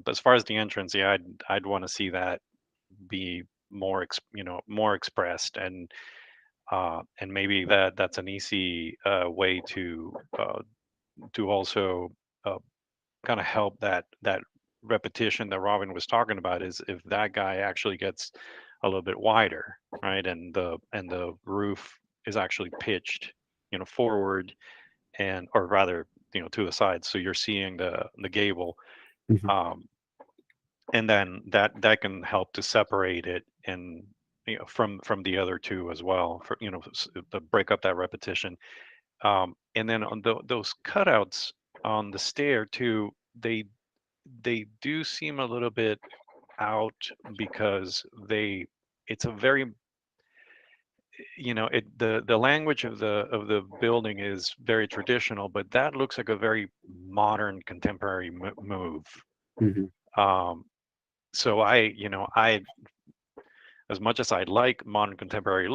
as far as the entrance, yeah, I'd want to see that be more expressed, and maybe that's an easy way to also kind of help that repetition that Robin was talking about, is if that guy actually gets a little bit wider, right, and the roof is actually pitched forward, and or rather to the side, so you're seeing the gable. And then that can help to separate it, and from the other 2 as well, for to break up that repetition. And then on those cutouts on the stair too, they do seem a little bit out, because it's a very, the language of the building is very traditional, but that looks like a very modern contemporary move. So I, as much as I like modern contemporary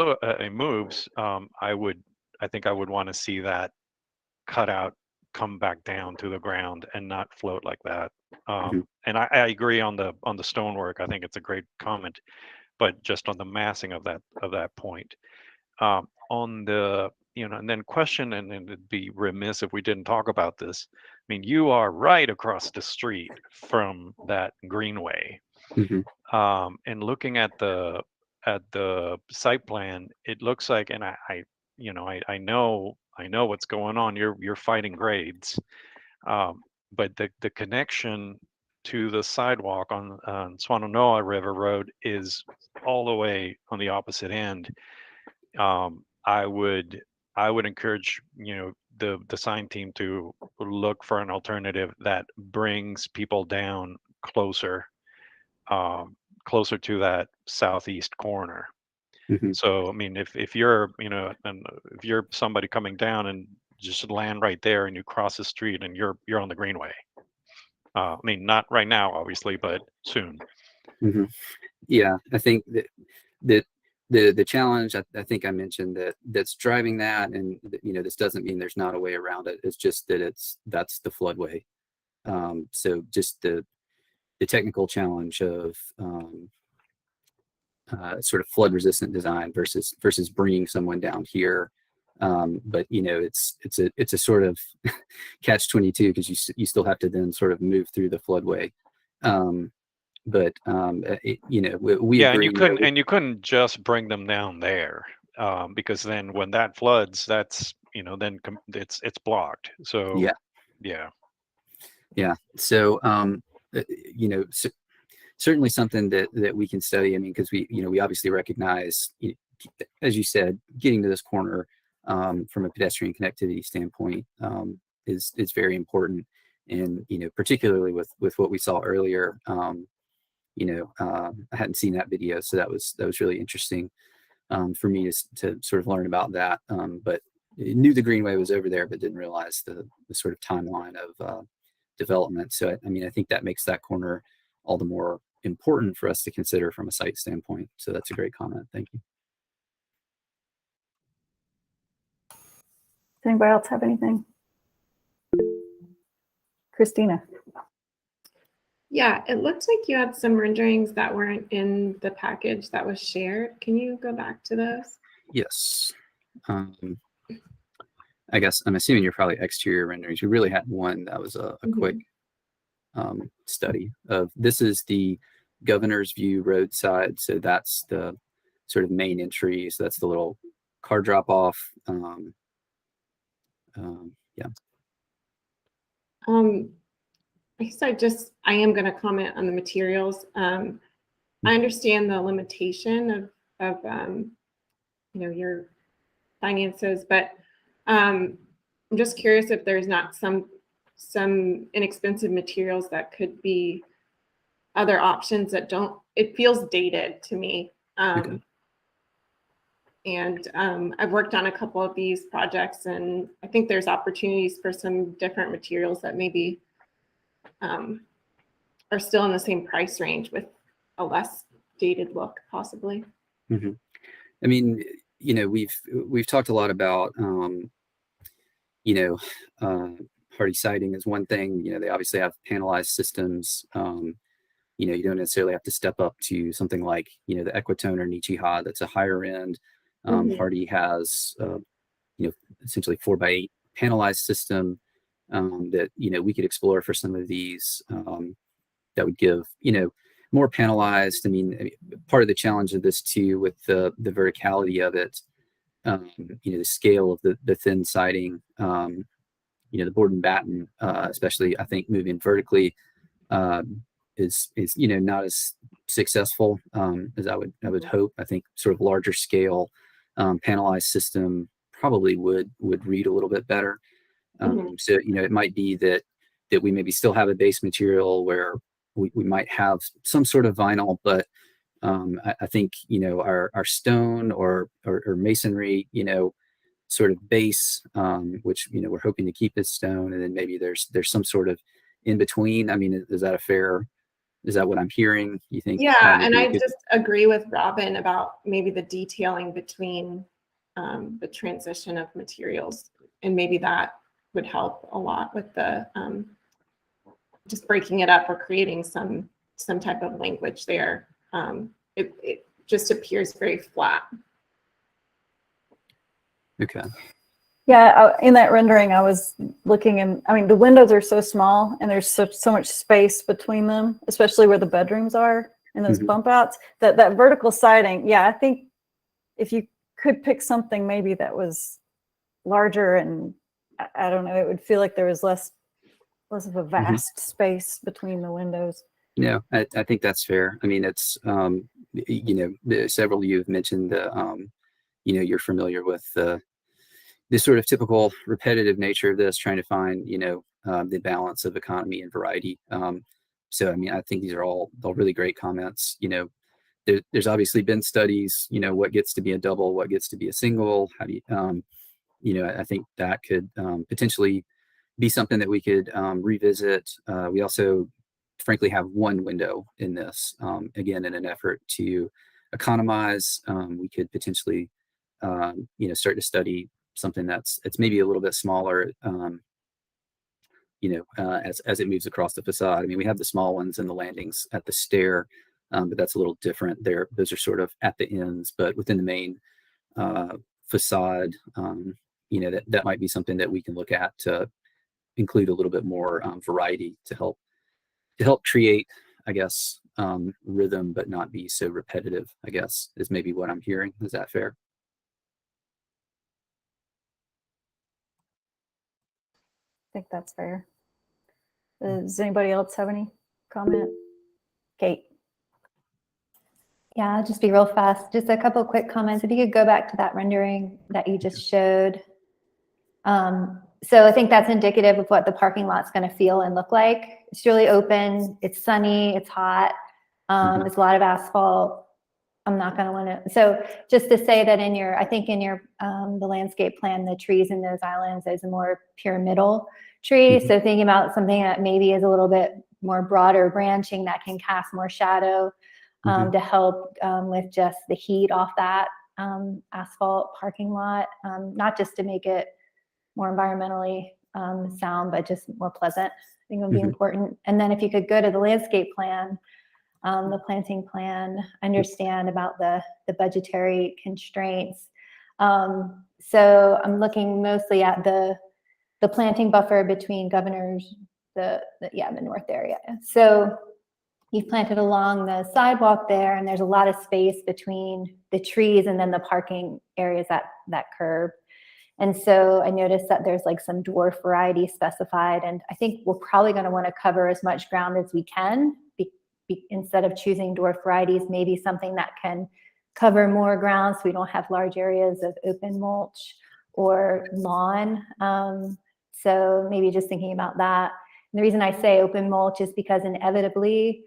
moves, I think I would want to see that cutout come back down to the ground and not float like that. And I agree on the stonework. I think it's a great comment, but just on the massing of that point. On the, and then question, and it'd be remiss if we didn't talk about this. I mean, you are right across the street from that greenway. And looking at the site plan, it looks like, and I know what's going on. You're fighting grades, but the connection to the sidewalk on Swannanoa River Road is all the way on the opposite end. I would encourage the design team to look for an alternative that brings people down closer to that southeast corner. So I mean, if you're and if you're somebody coming down and just land right there, and you cross the street and you're on the Greenway. I mean, not right now, obviously, but soon. Yeah, I think that the challenge, I think I mentioned that's driving that, and this doesn't mean there's not a way around it. It's just that that's the floodway. So just the technical challenge of sort of flood resistant design versus bringing someone down here But it's a sort of catch-22 because you still have to then sort of move through the floodway. We Yeah, agree. and you couldn't just bring them down there, because then when that floods, that's then it's blocked. So yeah. So certainly something that we can study. I mean, because we obviously recognize, as you said, getting to this corner from a pedestrian connectivity standpoint is very important, and particularly with what we saw earlier. I hadn't seen that video, so that was really interesting for me to sort of learn about that. But knew the Greenway was over there, but didn't realize the sort of timeline of development. So I think that makes that corner all the more important for us to consider from a site standpoint. So that's a great comment. Thank you. Does anybody else have anything? Christina. Yeah, it looks like you had some renderings that weren't in the package that was shared. Can you go back to those? Yes. I guess I'm assuming you're probably exterior renderings. We really had one that was a quick study of. This is the Governor's View roadside. So that's the sort of main entry. So that's the little car drop off. I guess I am going to comment on the materials. I understand the limitation of your finances, but I'm just curious if there's not some inexpensive materials that could be other options that don't. It feels dated to me. Okay. And I've worked on a couple of these projects, and I think there's opportunities for some different materials that maybe are still in the same price range with a less dated look, possibly. Mm-hmm. I mean, we've talked a lot about, hardy siding is one thing. They obviously have panelized systems. You don't necessarily have to step up to something like, the Equitone or Nichiha. That's a higher end. Hardy has, essentially 4x8 panelized system that, we could explore for some of these that would give, more panelized. I mean, part of the challenge of this too, with the verticality of it, the scale of the thin siding, the board and batten, especially I think moving vertically is not as successful as I would hope. I think sort of larger scale panelized system probably would read a little bit better. So it might be that we maybe still have a base material where we might have some sort of vinyl, but I think our stone or masonry sort of base, which we're hoping to keep as stone, and then maybe there's some sort of in between. I mean, is that what I'm hearing? You think? Yeah, and I just agree with Robin about maybe the detailing between the transition of materials, and maybe that would help a lot with the just breaking it up or creating some type of language there. It just appears very flat. Okay. Yeah, in that rendering, I was looking, and I mean, the windows are so small, and there's so much space between them, especially where the bedrooms are and those bump outs. That vertical siding, yeah, I think if you could pick something maybe that was larger, and I don't know, it would feel like there was less of a vast space between the windows. No, I think that's fair. I mean, it's several of you have mentioned you're familiar with the sort of typical repetitive nature of this, trying to find the balance of economy and variety. So I mean, I think these are all really great comments. There's obviously been studies, what gets to be a double, what gets to be a single. How do you I think that could potentially be something that we could revisit. We also frankly have one window in this, again, in an effort to economize. We could potentially start to study something that's maybe a little bit smaller, as it moves across the facade. I mean, we have the small ones in the landings at the stair, but that's a little different there. Those are sort of at the ends, but within the main facade, that might be something that we can look at to include a little bit more variety to help create, I guess, rhythm, but not be so repetitive, I guess, is maybe what I'm hearing. Is that fair? I think that's fair. Does anybody else have any comment? Kate? Yeah, I'll just be real fast. Just a couple quick comments. If you could go back to that rendering that you just showed. So I think that's indicative of what the parking lot's going to feel and look like. It's really open. It's sunny. It's hot. There's a lot of asphalt. I'm not going to want to. So just to say that I think in your the landscape plan, the trees in those islands is a more pyramidal tree. So thinking about something that maybe is a little bit more broader branching that can cast more shadow to help with just the heat off that asphalt parking lot, not just to make it more environmentally sound, but just more pleasant. I think it would be important. And then if you could go to the landscape plan, the planting plan, understand about the budgetary constraints. So I'm looking mostly at the planting buffer between Governor's, the north area. So you've planted along the sidewalk there, and there's a lot of space between the trees and then the parking areas at that curb. And so I noticed that there's like some dwarf variety specified, and I think we're probably going to want to cover as much ground as we can. Instead of choosing dwarf varieties, maybe something that can cover more ground so we don't have large areas of open mulch or lawn. So maybe just thinking about that. And the reason I say open mulch is because inevitably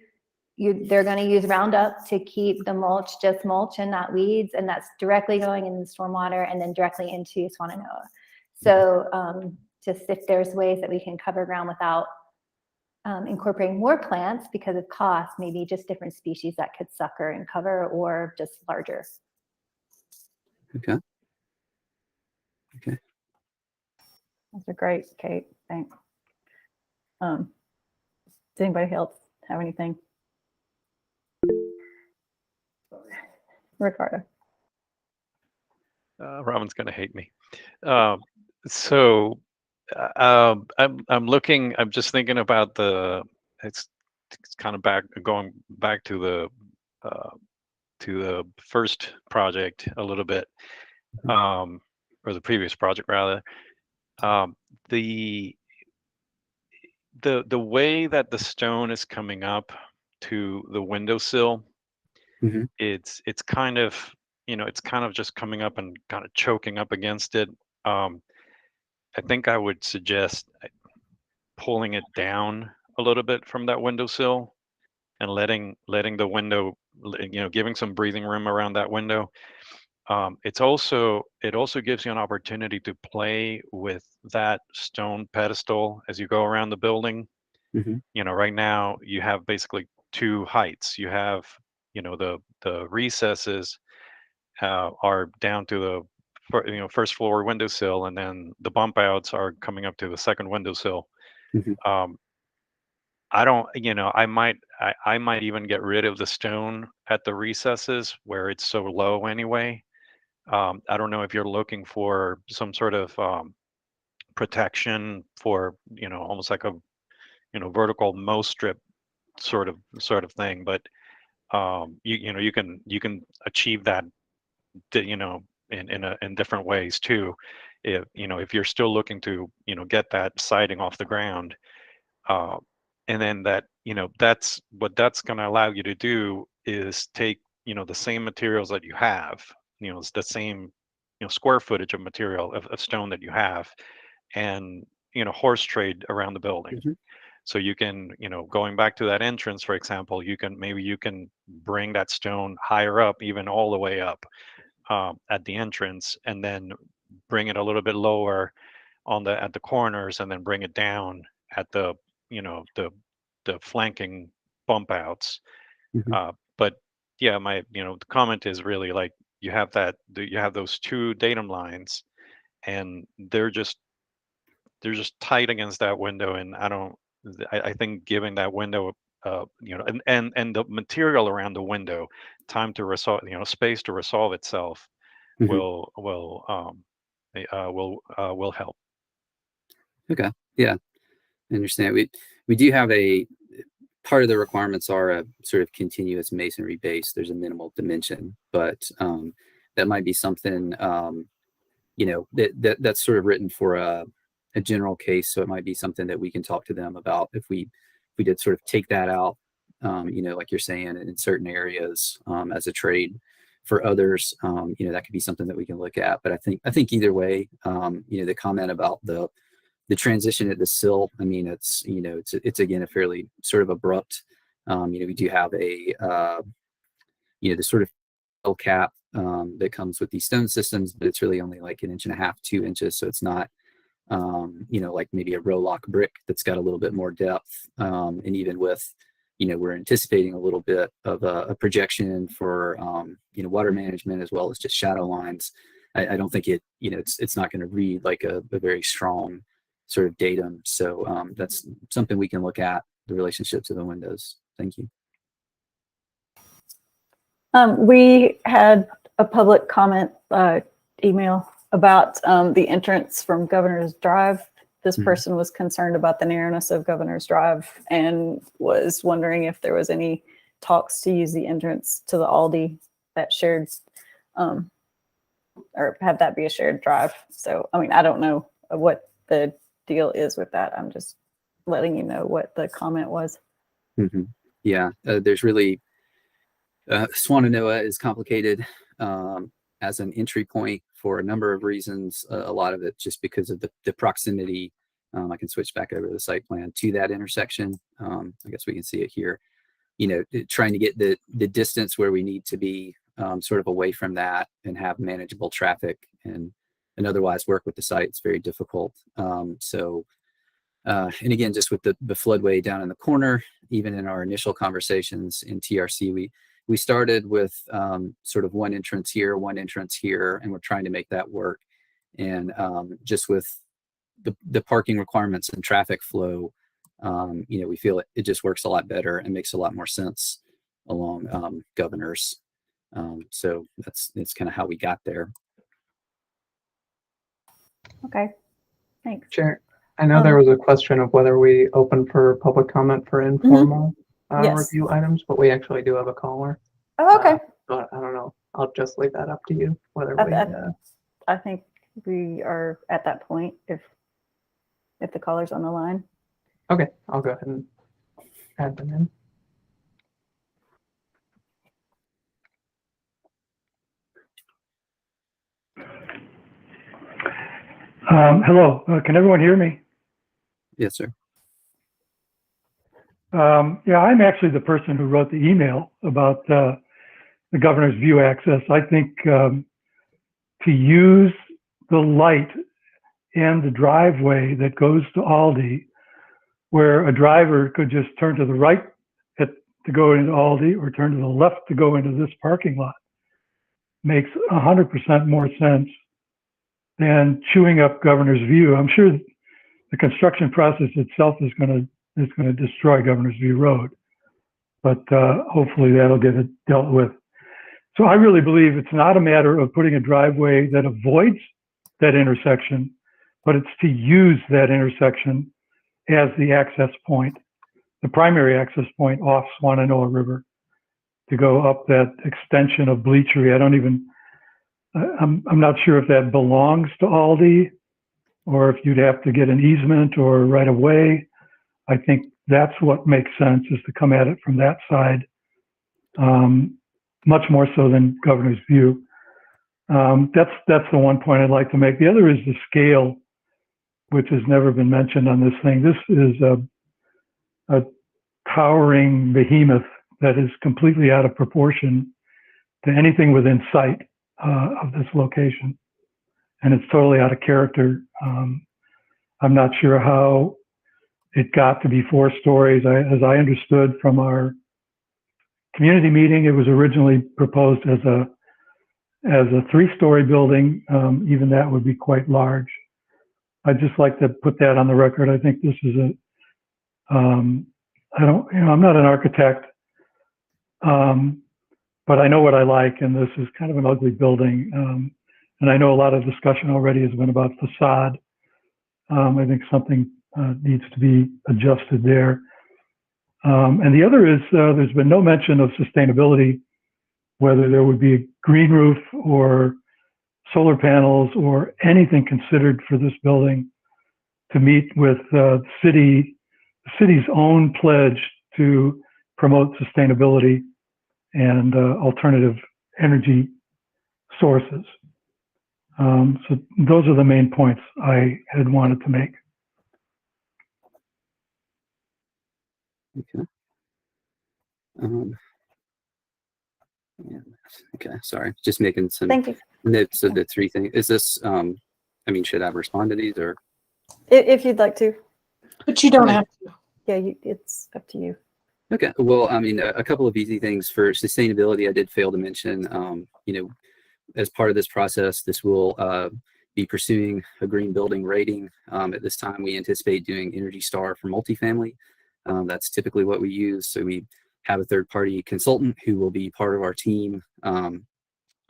they're going to use Roundup to keep the mulch just mulch and not weeds, and that's directly going into the stormwater and then directly into Swannanoa. So just if there's ways that we can cover ground without incorporating more plants because of cost, maybe just different species that could sucker and cover, or just larger. Okay. Those are great, Kate. Thanks. Does anybody else have anything? Ricardo. Robin's going to hate me. I'm looking. I'm just thinking about it's kind of going back to the first project a little bit, or the previous project rather. The way that the stone is coming up to the windowsill, it's kind of just coming up and kind of choking up against it. I think I would suggest pulling it down a little bit from that windowsill and letting the window, giving some breathing room around that window. It also gives you an opportunity to play with that stone pedestal as you go around the building. Right now you have basically two heights. You have, the recesses are down to the first floor windowsill, and then the bump outs are coming up to the second windowsill. I don't, I might even get rid of the stone at the recesses where it's so low anyway. I don't know if you're looking for some sort of protection for, almost like a, vertical mow strip sort of thing, but you can achieve that, in different ways too. If you're still looking to, get that siding off the ground, and then that's what that's going to allow you to do is take, the same materials that you have, it's the same, square footage of material of stone that you have, and, horse trade around the building. So you can, going back to that entrance, for example, you can bring that stone higher up, even all the way up at the entrance, and then bring it a little bit lower at the corners, and then bring it down at the, the flanking bump outs. But yeah, the comment is really like you have those two datum lines, and they're just tight against that window, and I think giving that window, and the material around the window time to resolve, space to resolve itself will will help. Okay. Yeah. I understand. We do have a part of the requirements are a sort of continuous masonry base. There's a minimal dimension, but that might be something that's sort of written for a general case. So it might be something that we can talk to them about if we did sort of take that out. Like you're saying, in certain areas as a trade. For others, that could be something that we can look at. But I think either way, the comment about the transition at the sill, I mean, it's again a fairly sort of abrupt. We do have a the sort of sill cap that comes with these stone systems, but it's really only like 1.5 inches, 2 inches, so it's not like maybe a row lock brick that's got a little bit more depth. And even with we're anticipating a little bit of a projection for water management as well as just shadow lines. I don't think it's not going to read like a very strong sort of datum. So that's something we can look at, the relationships of the windows. Thank you. We had a public comment email about the entrance from Governor's Drive. This person was concerned about the narrowness of Governor's Drive and was wondering if there was any talks to use the entrance to the Aldi that shared, or have that be a shared drive. So, I mean, I don't know what the deal is with that. I'm just letting you know what the comment was. Mm-hmm. Yeah, there's really, Swannanoa is complicated as an entry point for a number of reasons. A lot of it just because of the proximity. I can switch back over to the site plan to that intersection. I guess we can see it here. Trying to get the distance where we need to be sort of away from that and have manageable traffic and otherwise work with the site. It's very difficult. And again, just with the floodway down in the corner, even in our initial conversations in TRC, we started with sort of one entrance here, and we're trying to make that work. And just with the parking requirements and traffic flow, we feel it just works a lot better and makes a lot more sense along Governor's. So that's kind of how we got there. Okay, thanks. Chair, I know there was a question of whether we open for public comment for informal Yes. review items, but we actually do have a caller. Oh, okay. But I don't know. I'll just leave that up to you whether we. I think we are at that point if the caller's on the line. Okay, I'll go ahead and add them in. Hello, can everyone hear me? Yes, sir. Yeah, I'm actually the person who wrote the email about the governor's view access. I think to use the light and the driveway that goes to Aldi, where a driver could just turn to the right to go into Aldi or turn to the left to go into this parking lot, makes 100% more sense than chewing up Governor's View. I'm sure the construction process itself is going to destroy Governor's View Road, but hopefully that'll get it dealt with. So I really believe it's not a matter of putting a driveway that avoids that intersection, but it's to use that intersection as the access point, the primary access point off Swannanoa River, to go up that extension of Bleachery. I'm not sure if that belongs to Aldi or if you'd have to get an easement or right of way. I think that's what makes sense, is to come at it from that side, much more so than Governor's View. That's the one point I'd like to make. The other is the scale, which has never been mentioned on this thing. This is a towering behemoth that is completely out of proportion to anything within sight of this location. And it's totally out of character. I'm not sure how it got to be 4 stories. As I understood from our community meeting, it was originally proposed as a 3-story building. Even that would be quite large. I'd just like to put that on the record. I think this is I'm not an architect, but I know what I like, and this is kind of an ugly building. And I know a lot of discussion already has been about facade. I think something needs to be adjusted there. And the other is there's been no mention of sustainability, whether there would be a green roof or solar panels or anything considered for this building to meet with the city's own pledge to promote sustainability and alternative energy sources. So those are the main points I had wanted to make. Okay. Yeah. Okay. Sorry. Just making some Thank you. notes of the three things. Is this, I mean, should I respond to these or? If you'd like to. But you don't have to. Yeah, it's up to you. Okay. Well, I mean, a couple of easy things for sustainability. I did fail to mention, you know, as part of this process, this will be pursuing a green building rating. At this time, we anticipate doing Energy Star for multifamily. That's typically what we use. So we have a third-party consultant who will be part of our team to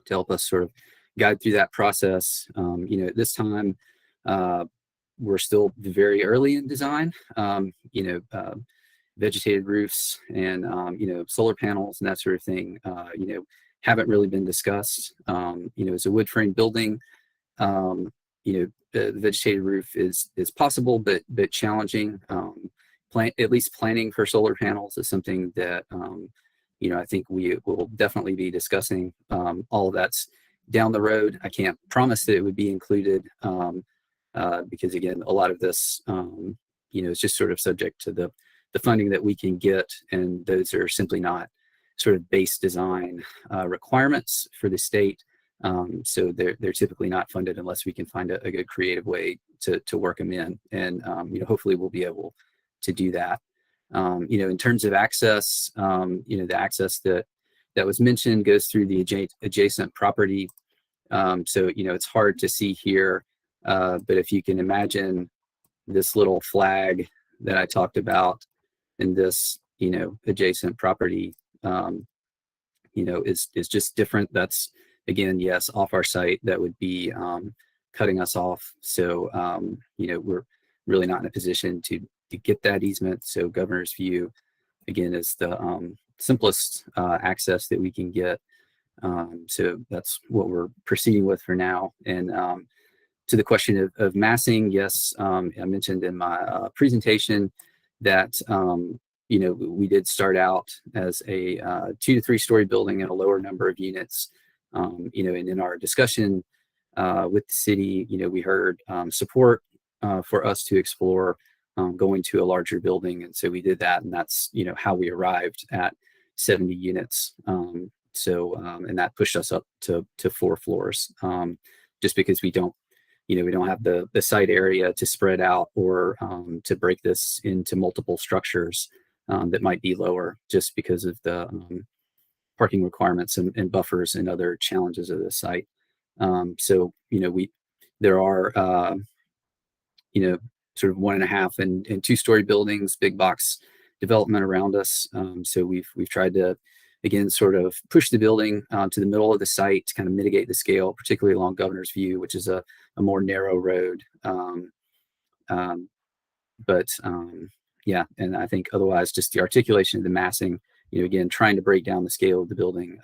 help us sort of guide through that process. You know, at this time, we're still very early in design. You know, vegetated roofs and you know, solar panels and that sort of thing. You know, haven't really been discussed. You know, as a wood frame building, you know, the vegetated roof is possible, but challenging. At least planning for solar panels is something that, you know, I think we will definitely be discussing. All of that's down the road. I can't promise that it would be included because, again, a lot of this, you know, is just sort of subject to the funding that we can get, and those are simply not sort of base design requirements for the state. So they're typically not funded unless we can find a good creative way to work them in, and you know, hopefully we'll be able to do that. You know, in terms of access, you know, the access that was mentioned goes through the adjacent property. So, you know, it's hard to see here, but if you can imagine this little flag that I talked about in this, you know, adjacent property, you know, is just different. That's, again, yes, off our site. That would be cutting us off. So, you know, we're really not in a position to get that easement. So Governor's View, again, is the simplest access that we can get. So that's what we're proceeding with for now. And to the question of massing, yes, I mentioned in my presentation that, you know, we did start out as a 2 to 3 story building and a lower number of units. You know, and in our discussion with the city, you know, we heard support for us to explore going to a larger building. And so we did that, and that's, you know, how we arrived at 70 units. So, and that pushed us up to 4 floors, just because we don't, you know, we don't have the site area to spread out or to break this into multiple structures that might be lower, just because of the parking requirements and buffers and other challenges of the site. So, you know, there are, you know, sort of 1.5 and 2 story buildings, big box development around us. So we've tried to, again, sort of push the building to the middle of the site to kind of mitigate the scale, particularly along Governor's View, which is a more narrow road. Yeah, and I think otherwise just the articulation of the massing, you know, again, trying to break down the scale of the building,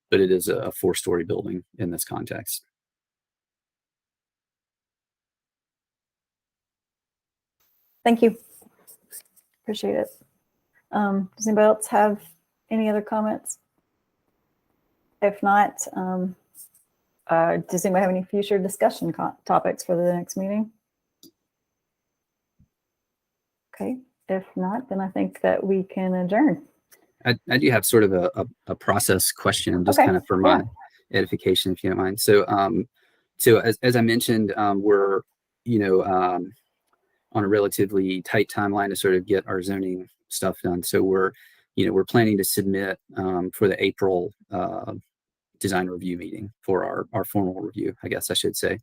but it is a 4 story building in this context. Thank you. Appreciate it. Does anybody else have any other comments? If not, does anybody have any future discussion topics for the next meeting? Okay, if not, then I think that we can adjourn. I do have sort of a process question, just kind of for my edification, if you don't mind. So, so as I mentioned, we're, you know, on a relatively tight timeline to sort of get our zoning stuff done. So we're, you know, we're planning to submit for the April design review meeting for our formal review, I guess I should say.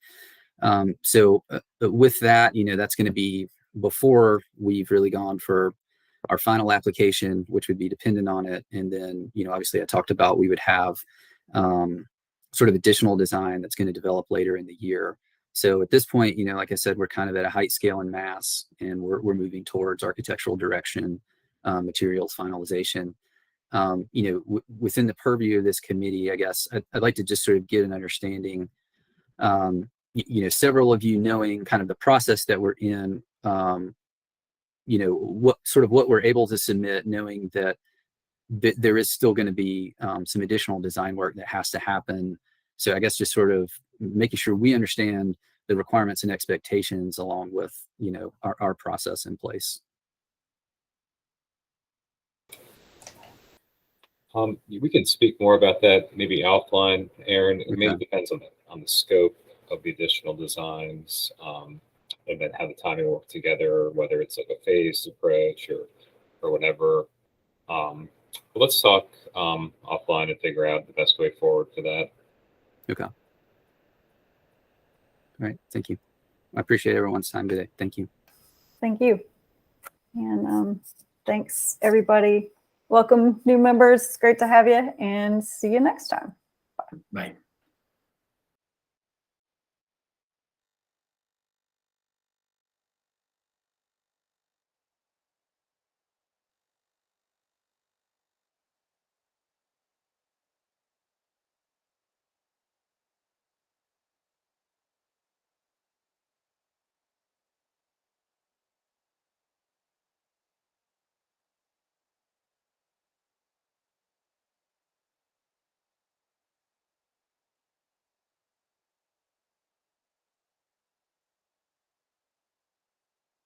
So with that, you know, that's going to be before we've really gone for our final application, which would be dependent on it. And then, you know, obviously I talked about we would have sort of additional design that's going to develop later in the year. So at this point, like I said, we're kind of at a height, scale, and mass, and we're moving towards architectural direction, materials finalization. Within the purview of this committee, I guess I'd like to just sort of get an understanding. Several of you knowing kind of the process that we're in, what we're able to submit, knowing that there is still going to be some additional design work that has to happen. So I guess just sort of making sure we understand the requirements and expectations along with, our process in place. We can speak more about that maybe offline, Aaron. It maybe Okay. depends on the scope of the additional designs, and then how the timing work together, whether it's like a phased approach or whatever. But let's talk offline and figure out the best way forward for that. Okay. All right. Thank you. I appreciate everyone's time today. Thank you. Thank you. And thanks, everybody. Welcome, new members. It's great to have you, and see you next time. Right.